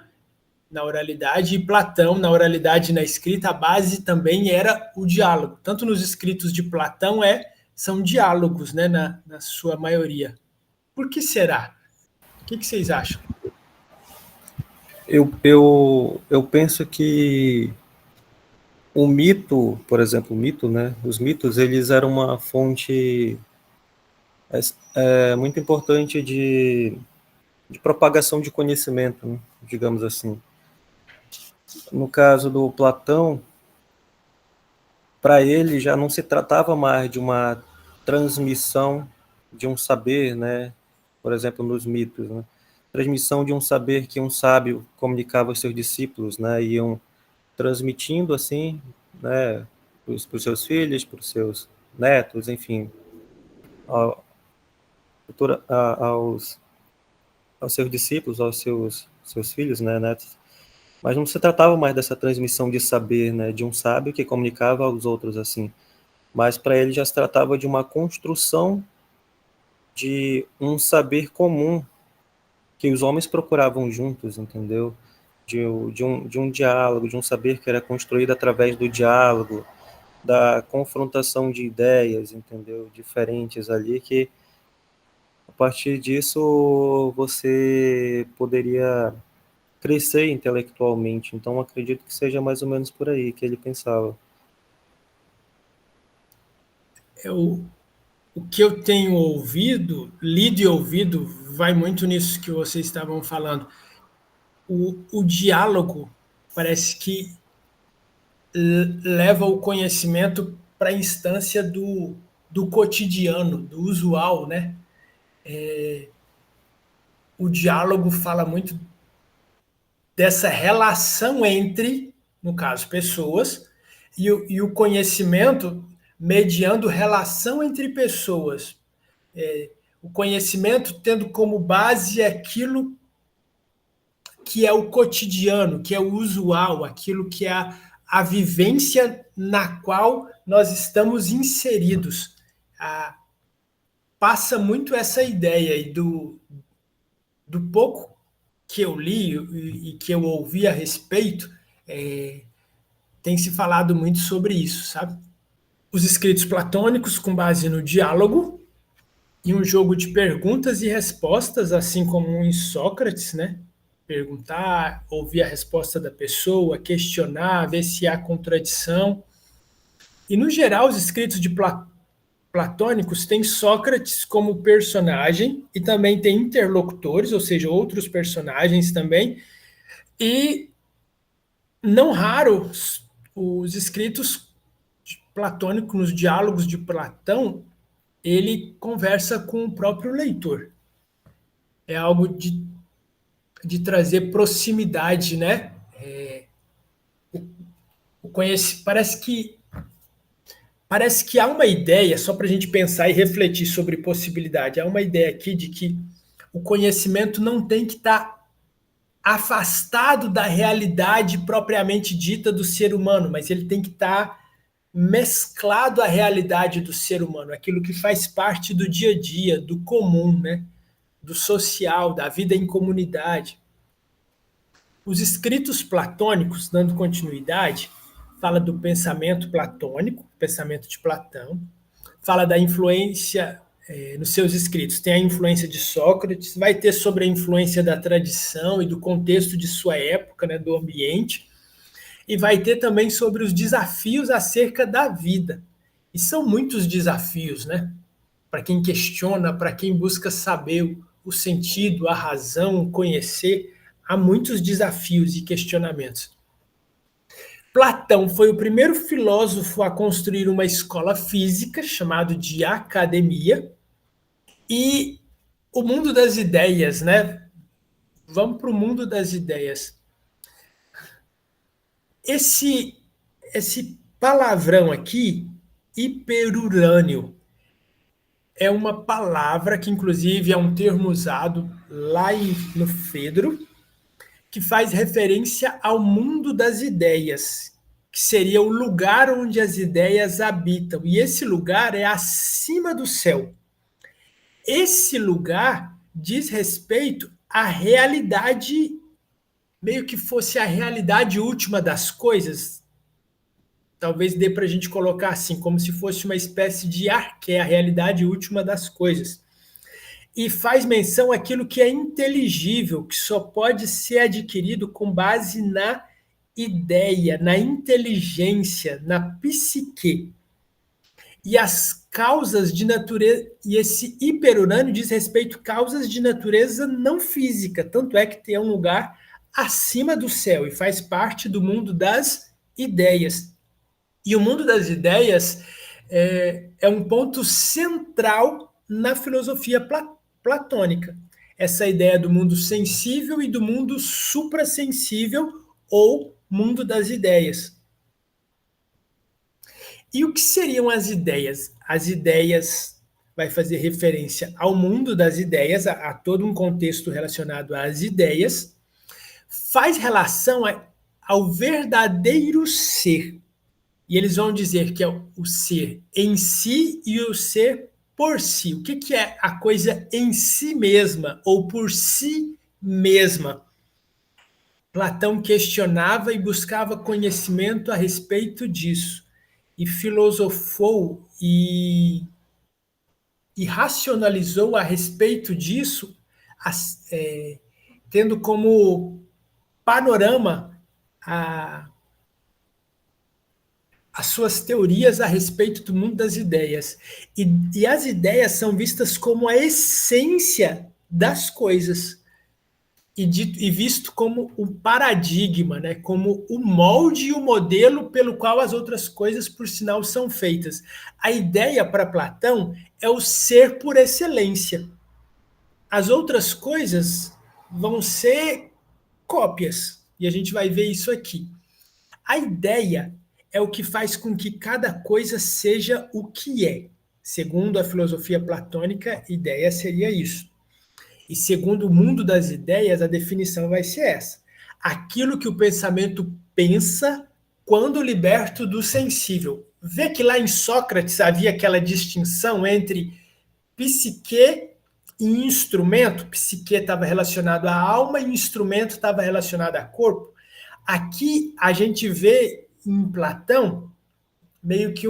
na oralidade, e Platão, na oralidade e na escrita, a base também era o diálogo. Tanto nos escritos de Platão são diálogos, né, na sua maioria. Por que será? O que vocês acham? Eu penso que o mito, por exemplo, o mito, né? Os mitos, eles eram uma fonte muito importante de propagação de conhecimento, né? Digamos assim. No caso do Platão, para ele já não se tratava mais de uma transmissão de um saber, né? Por exemplo, nos mitos, né? Transmissão de um saber que um sábio comunicava aos seus discípulos, né? Iam transmitindo assim, né? Para os seus filhos, para os seus netos, enfim, aos seus discípulos, aos seus filhos, né? Netos. Mas não se tratava mais dessa transmissão de saber, né? De um sábio que comunicava aos outros assim. Mas para ele já se tratava de uma construção de um saber comum que os homens procuravam juntos, entendeu? De um diálogo, de um saber que era construído através do diálogo, da confrontação de ideias, entendeu? Diferentes ali, que a partir disso você poderia crescer intelectualmente. Então acredito que seja mais ou menos por aí que ele pensava. O que eu tenho ouvido, lido e ouvido, vai muito nisso que vocês estavam falando. O diálogo parece que leva o conhecimento para a instância do cotidiano, do usual, né? O diálogo fala muito dessa relação entre, no caso, pessoas, e o conhecimento mediando relação entre pessoas. O conhecimento tendo como base aquilo que é o cotidiano, que é o usual, aquilo que é a vivência na qual nós estamos inseridos. Passa muito essa ideia e do pouco que eu li e que eu ouvi a respeito, tem se falado muito sobre isso, sabe? Os escritos platônicos com base no diálogo e um jogo de perguntas e respostas, assim como em Sócrates, né? Perguntar, ouvir a resposta da pessoa, questionar, ver se há contradição. E, no geral, os escritos de platônicos têm Sócrates como personagem e também tem interlocutores, ou seja, outros personagens também. E, não raro, os escritos platônicos, nos diálogos de Platão, ele conversa com o próprio leitor. É algo de trazer proximidade, né? Parece que há uma ideia, só para a gente pensar e refletir sobre possibilidade, há uma ideia aqui de que o conhecimento não tem que estar afastado da realidade propriamente dita do ser humano, mas ele tem que estar mesclado à realidade do ser humano, aquilo que faz parte do dia a dia, do comum, né? Do social, da vida em comunidade. Os escritos platônicos, dando continuidade, fala do pensamento platônico, pensamento de Platão, fala da influência nos seus escritos. Tem a influência de Sócrates, vai ter sobre a influência da tradição e do contexto de sua época, né, do ambiente, e vai ter também sobre os desafios acerca da vida. E são muitos desafios, né? Para quem questiona, para quem busca saber o sentido, a razão, conhecer, há muitos desafios e questionamentos. Platão foi o primeiro filósofo a construir uma escola física, chamado de academia, e o mundo das ideias, né? Vamos para o mundo das ideias. Esse palavrão aqui, hiperurânio, é uma palavra que, inclusive, é um termo usado lá no Fedro, que faz referência ao mundo das ideias, que seria o lugar onde as ideias habitam. E esse lugar é acima do céu. Esse lugar diz respeito à realidade, meio que fosse a realidade última das coisas. Talvez dê para a gente colocar assim, como se fosse uma espécie de arqué, a realidade última das coisas. E faz menção àquilo que é inteligível, que só pode ser adquirido com base na ideia, na inteligência, na psique. E as causas de natureza, e esse hiperurânio diz respeito a causas de natureza não física, tanto é que tem um lugar acima do céu e faz parte do mundo das ideias. E o mundo das ideias é um ponto central na filosofia platônica. Essa ideia do mundo sensível e do mundo suprassensível ou mundo das ideias. E o que seriam as ideias? As ideias vai fazer referência ao mundo das ideias, a todo um contexto relacionado às ideias, faz relação ao verdadeiro ser. E eles vão dizer que é o ser em si e o ser por si. O que é a coisa em si mesma ou por si mesma? Platão questionava e buscava conhecimento a respeito disso. E filosofou e racionalizou a respeito disso, tendo como panorama as suas teorias a respeito do mundo das ideias. E as ideias são vistas como a essência das coisas. E visto como um paradigma, né? Como o molde e o modelo pelo qual as outras coisas, por sinal, são feitas. A ideia para Platão é o ser por excelência. As outras coisas vão ser cópias, e a gente vai ver isso aqui. A ideia é o que faz com que cada coisa seja o que é. Segundo a filosofia platônica, ideia seria isso. E segundo o mundo das ideias, a definição vai ser essa. Aquilo que o pensamento pensa quando liberto do sensível. Vê que lá em Sócrates havia aquela distinção entre psique e instrumento. Psique estava relacionado à alma e instrumento estava relacionado a corpo. Aqui a gente vê em Platão meio que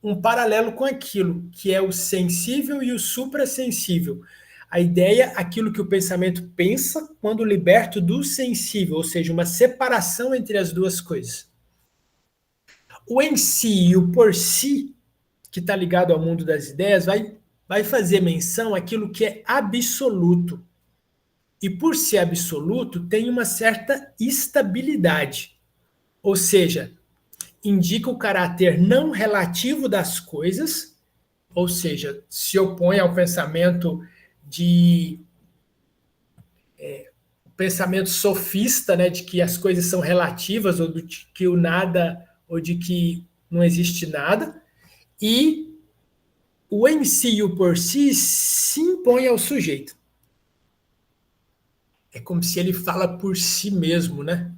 um paralelo com aquilo, que é o sensível e o suprassensível. A ideia, aquilo que o pensamento pensa quando liberto do sensível, ou seja, uma separação entre as duas coisas. O em si e o por si, que está ligado ao mundo das ideias, vai fazer menção àquilo que é absoluto. E por ser absoluto, tem uma certa estabilidade. Ou seja, indica o caráter não relativo das coisas, ou seja, se opõe ao pensamento pensamento sofista, né, de que as coisas são relativas, ou de que o nada, ou de que não existe nada, e o em si e o por si se impõe ao sujeito. É como se ele fala por si mesmo, né?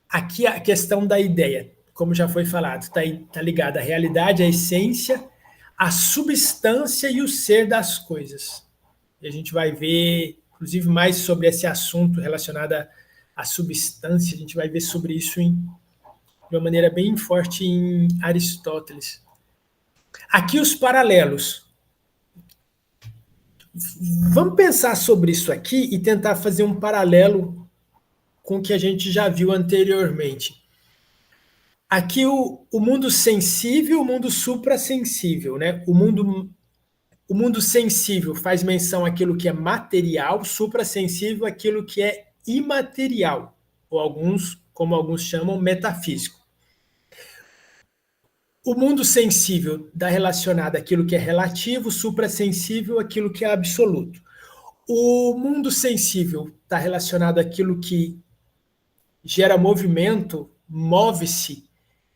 Aqui a questão da ideia, como já foi falado, está ligada à realidade, à essência, à substância e o ser das coisas. E a gente vai ver, inclusive, mais sobre esse assunto relacionado à substância, a gente vai ver sobre isso de uma maneira bem forte em Aristóteles. Aqui os paralelos. Vamos pensar sobre isso aqui e tentar fazer um paralelo com o que a gente já viu anteriormente. Aqui o mundo sensível, o mundo suprassensível, né? O mundo sensível faz menção àquilo que é material, suprassensível àquilo que é imaterial, ou como alguns chamam, metafísico. O mundo sensível está relacionado àquilo que é relativo, suprassensível àquilo que é absoluto. O mundo sensível está relacionado àquilo que gera movimento, move-se,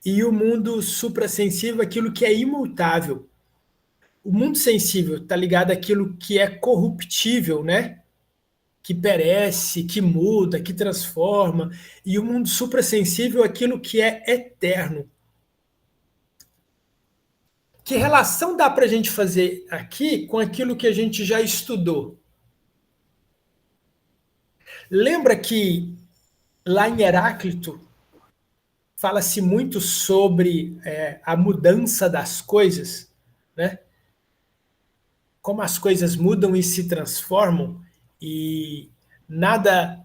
e o mundo suprassensível àquilo que é imutável. O mundo sensível está ligado àquilo que é corruptível, né? Que perece, que muda, que transforma, e o mundo suprassensível àquilo que é eterno. Que relação dá para a gente fazer aqui com aquilo que a gente já estudou? Lembra que lá em Heráclito fala-se muito sobre a mudança das coisas, né? Como as coisas mudam e se transformam e nada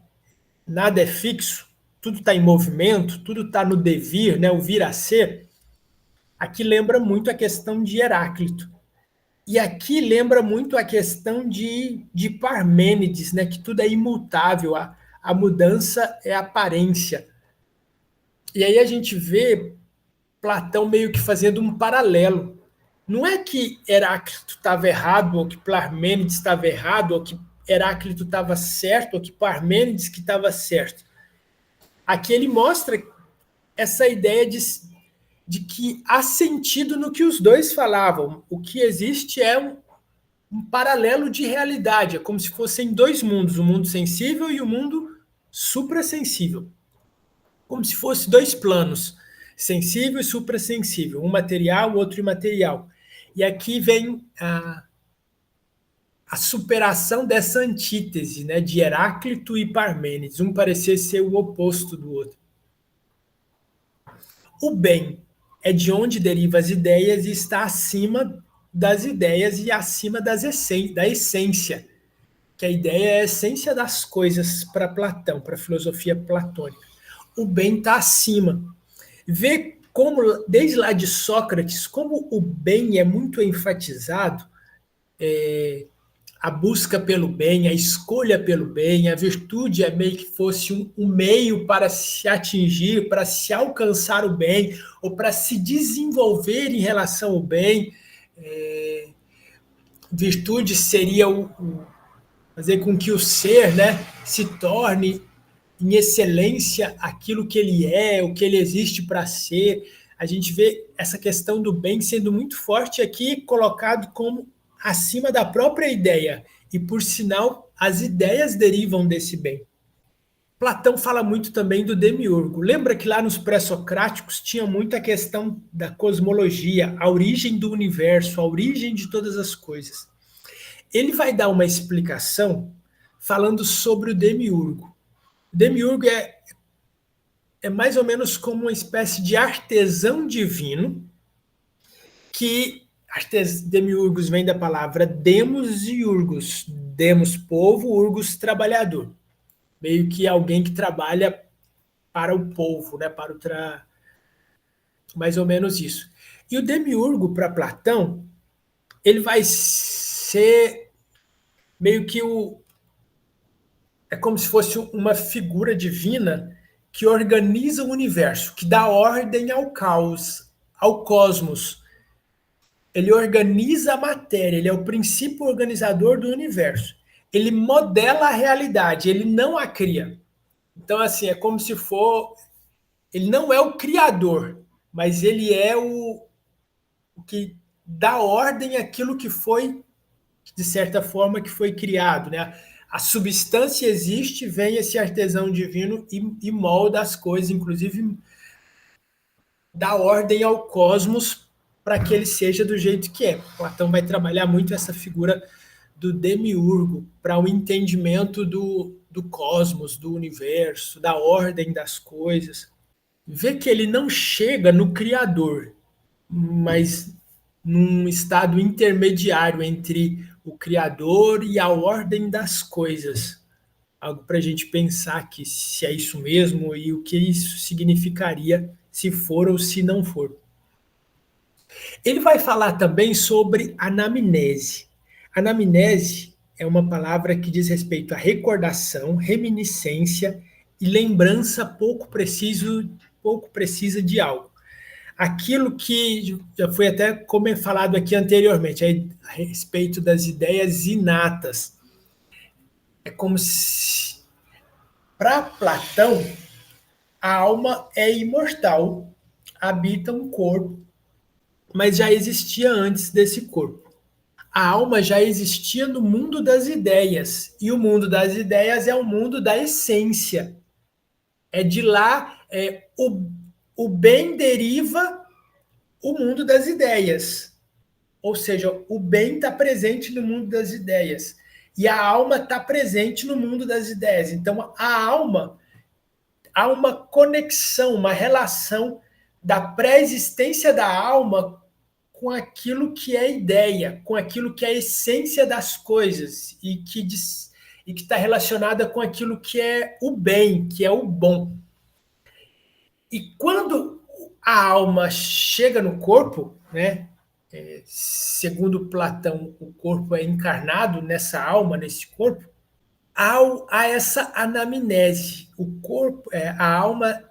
é fixo, tudo está em movimento, tudo está no devir, né? O vir a ser. Aqui lembra muito a questão de Heráclito. E aqui lembra muito a questão de Parmênides, né? Que tudo é imutável, a mudança é aparência. E aí a gente vê Platão meio que fazendo um paralelo. Não é que Heráclito estava errado, ou que Parmênides estava errado, ou que Heráclito estava certo, ou que Parmênides que estava certo. Aqui ele mostra essa ideia de que há sentido no que os dois falavam. O que existe é um paralelo de realidade, é como se fossem dois mundos, o mundo sensível e o mundo suprassensível. Como se fossem dois planos, sensível e suprassensível, um material, o outro imaterial. E aqui vem a superação dessa antítese, né, de Heráclito e Parmênides, um parecer ser o oposto do outro. O bem é de onde derivam as ideias e está acima das ideias e acima da essência, que a ideia é a essência das coisas para Platão, para a filosofia platônica. O bem está acima. Vê como, desde lá de Sócrates, como o bem é muito enfatizado, a busca pelo bem, a escolha pelo bem, a virtude é meio que fosse um meio para se atingir, para se alcançar o bem, ou para se desenvolver em relação ao bem. Virtude seria fazer com que o ser, né, se torne em excelência aquilo que ele é, o que ele existe para ser. A gente vê essa questão do bem sendo muito forte aqui, colocado como acima da própria ideia, e por sinal, as ideias derivam desse bem. Platão fala muito também do demiurgo. Lembra que lá nos pré-socráticos tinha muito a questão da cosmologia, a origem do universo, a origem de todas as coisas. Ele vai dar uma explicação falando sobre o demiurgo. O demiurgo é mais ou menos como uma espécie de artesão divino que demiurgos vem da palavra demos e urgos. Demos, povo, urgos, trabalhador. Meio que alguém que trabalha para o povo, né? Mais ou menos isso. E o demiurgo, para Platão, ele vai ser meio que é como se fosse uma figura divina que organiza o universo, que dá ordem ao caos, ao cosmos. Ele organiza a matéria, ele é o princípio organizador do universo. Ele modela a realidade, ele não a cria. Então, assim, é como se ele não é o criador, mas ele é o que dá ordem àquilo que foi, de certa forma, que foi criado, né? A substância existe, vem esse artesão divino e molda as coisas, inclusive dá ordem ao cosmos para que ele seja do jeito que é. Platão vai trabalhar muito essa figura do demiurgo para o entendimento do cosmos, do universo, da ordem das coisas. Vê que ele não chega no Criador, mas num estado intermediário entre o Criador e a ordem das coisas. Algo para a gente pensar aqui se é isso mesmo e o que isso significaria se for ou se não for. Ele vai falar também sobre anamnese. Anamnese é uma palavra que diz respeito à recordação, reminiscência e lembrança pouco precisa de algo. Aquilo que já foi até como falado aqui anteriormente, a respeito das ideias inatas. É como se, para Platão, a alma é imortal, habita um corpo, mas já existia antes desse corpo. A alma já existia no mundo das ideias, e o mundo das ideias é o mundo da essência. É de lá, o bem deriva o mundo das ideias. Ou seja, o bem está presente no mundo das ideias. E a alma está presente no mundo das ideias. Então, a alma, há uma conexão, uma relação da pré-existência da alma com aquilo que é ideia, com aquilo que é a essência das coisas e que está relacionada com aquilo que é o bem, que é o bom. E quando a alma chega no corpo, né? Segundo Platão, o corpo é encarnado nessa alma, nesse corpo, há essa anamnese. O corpo, a alma,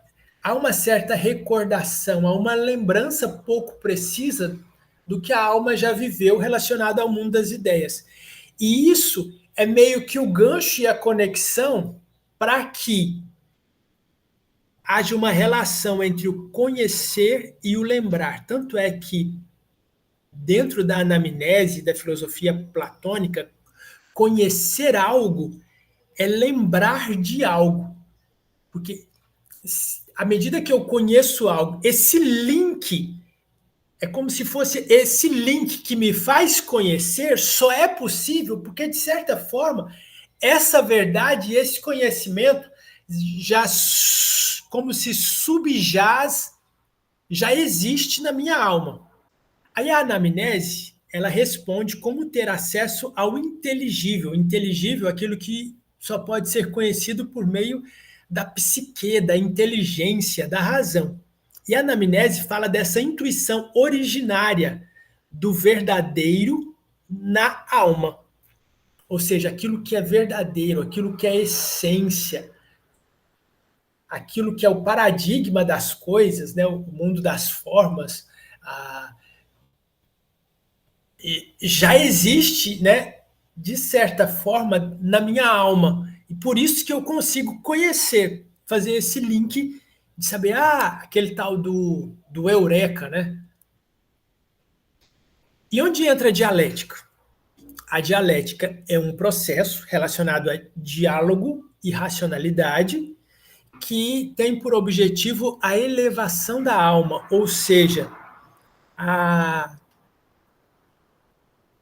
há uma certa recordação, há uma lembrança pouco precisa do que a alma já viveu relacionado ao mundo das ideias. E isso é meio que o gancho e a conexão para que haja uma relação entre o conhecer e o lembrar. Tanto é que, dentro da anamnese, da filosofia platônica, conhecer algo é lembrar de algo. Porque, à medida que eu conheço algo, esse link, é como se fosse esse link que me faz conhecer, só é possível porque, de certa forma, essa verdade, esse conhecimento, já como se subjaz, já existe na minha alma. Aí a anamnese, ela responde como ter acesso ao inteligível. Inteligível é aquilo que só pode ser conhecido por meio da psique, da inteligência, da razão. E a anamnese fala dessa intuição originária do verdadeiro na alma. Ou seja, aquilo que é verdadeiro, aquilo que é essência, aquilo que é o paradigma das coisas, né, o mundo das formas, já existe, né, de certa forma, na minha alma. E por isso que eu consigo conhecer, fazer esse link de saber, aquele tal do eureka, né? E onde entra a dialética? A dialética é um processo relacionado a diálogo e racionalidade que tem por objetivo a elevação da alma, ou seja,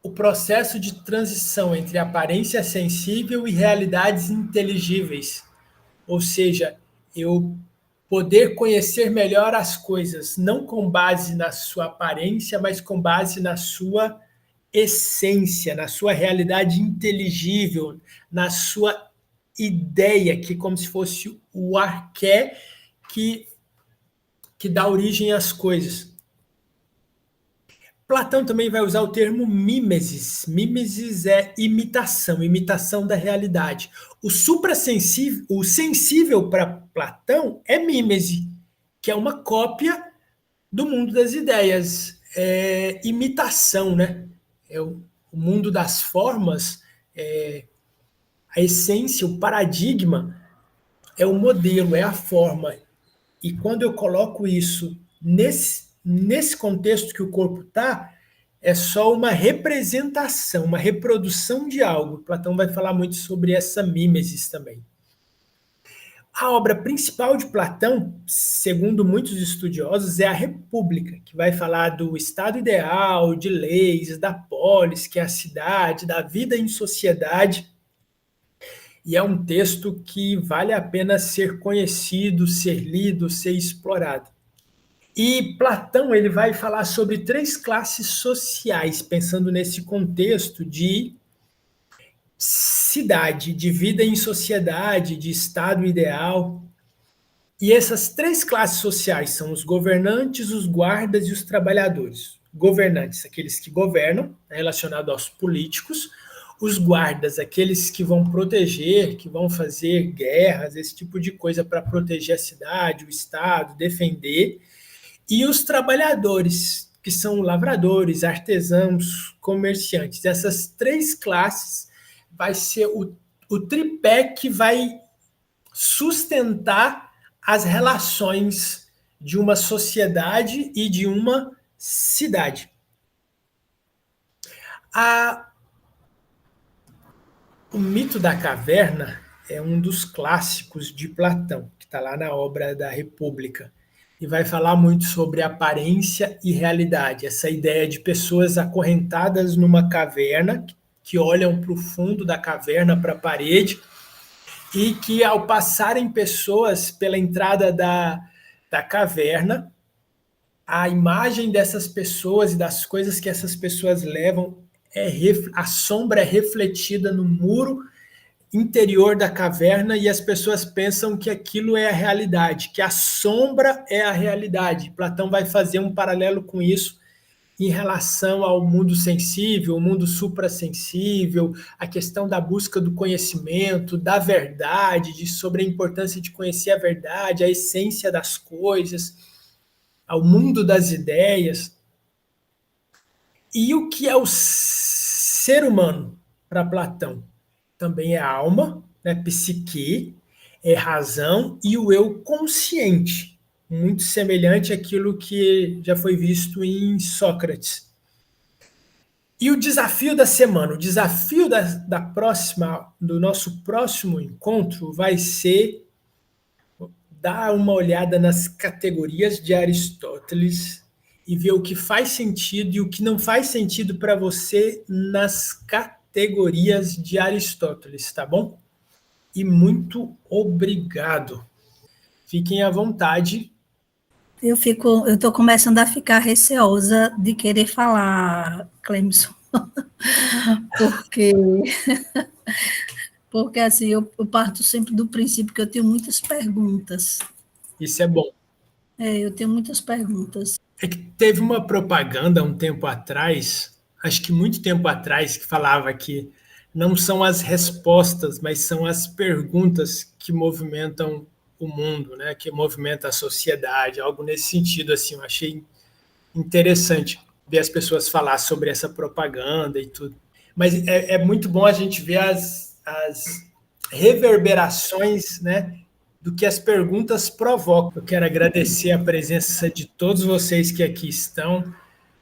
o processo de transição entre aparência sensível e realidades inteligíveis. Ou seja, eu poder conhecer melhor as coisas, não com base na sua aparência, mas com base na sua essência, na sua realidade inteligível, na sua ideia, que é como se fosse o arqué que dá origem às coisas. Platão também vai usar o termo mimesis. Mimesis é imitação da realidade. O suprassensível, o sensível para Platão é mímese, que é uma cópia do mundo das ideias. É imitação, né? É o mundo das formas, a essência, o paradigma é o modelo, é a forma. E quando eu coloco isso nesse contexto que o corpo está, é só uma representação, uma reprodução de algo. Platão vai falar muito sobre essa mimesis também. A obra principal de Platão, segundo muitos estudiosos, é a República, que vai falar do estado ideal, de leis, da polis, que é a cidade, da vida em sociedade. E é um texto que vale a pena ser conhecido, ser lido, ser explorado. E Platão ele vai falar sobre 3 classes sociais, pensando nesse contexto de cidade, de vida em sociedade, de estado ideal. E essas 3 classes sociais são os governantes, os guardas e os trabalhadores. Governantes, aqueles que governam, relacionado aos políticos. Os guardas, aqueles que vão proteger, que vão fazer guerras, esse tipo de coisa para proteger a cidade, o estado, defender. E os trabalhadores, que são lavradores, artesãos, comerciantes. Essas 3 classes vai ser o tripé que vai sustentar as relações de uma sociedade e de uma cidade. O mito da caverna é um dos clássicos de Platão, que está lá na obra da República. E vai falar muito sobre aparência e realidade, essa ideia de pessoas acorrentadas numa caverna, que olham para o fundo da caverna, para a parede, e que ao passarem pessoas pela entrada da caverna, a imagem dessas pessoas e das coisas que essas pessoas levam, a sombra é refletida no muro interior da caverna e as pessoas pensam que aquilo é a realidade, que a sombra é a realidade. Platão vai fazer um paralelo com isso em relação ao mundo sensível, o mundo suprassensível, a questão da busca do conhecimento, da verdade, sobre a importância de conhecer a verdade, a essência das coisas, ao mundo das ideias. E o que é o ser humano para Platão? Também é alma, né, psique, é razão e o eu consciente, muito semelhante àquilo que já foi visto em Sócrates. E o desafio da semana, o desafio do nosso próximo encontro vai ser dar uma olhada nas categorias de Aristóteles e ver o que faz sentido e o que não faz sentido para você nas categorias de Aristóteles, tá bom? E muito obrigado. Fiquem à vontade. Eu estou começando a ficar receosa de querer falar, Clemson, porque assim, eu parto sempre do princípio que eu tenho muitas perguntas. Isso é bom. Eu tenho muitas perguntas. É que teve uma propaganda um tempo atrás, acho que muito tempo atrás, que falava que não são as respostas, mas são as perguntas que movimentam o mundo, né? Que movimenta a sociedade, algo nesse sentido, assim, eu achei interessante ver as pessoas falar sobre essa propaganda e tudo. Mas é muito bom a gente ver as reverberações, né, do que as perguntas provocam. Eu quero agradecer a presença de todos vocês que aqui estão.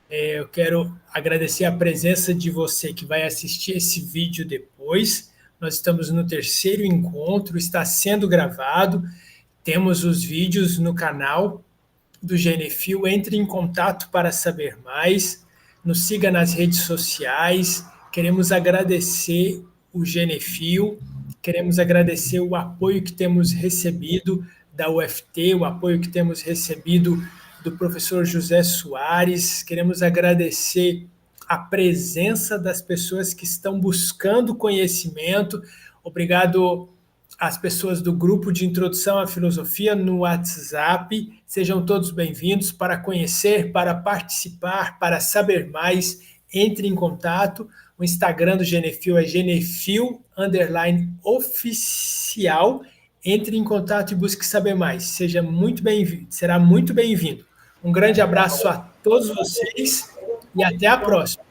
Eu quero agradecer a presença de você que vai assistir esse vídeo depois. Nós estamos no 3º encontro, está sendo gravado. Temos os vídeos no canal do Genefil. Entre em contato para saber mais. Nos siga nas redes sociais. Queremos agradecer o Genefil. Queremos agradecer o apoio que temos recebido da UFT, o apoio que temos recebido do professor José Soares. Queremos agradecer a presença das pessoas que estão buscando conhecimento. Obrigado às pessoas do grupo de introdução à filosofia no WhatsApp. Sejam todos bem-vindos. Para conhecer, para participar, para saber mais, entre em contato. O Instagram do Genefil é genefil_oficial. Entre em contato e busque saber mais. Seja muito bem-vindo, será muito bem-vindo. Um grande abraço a todos vocês e até a próxima.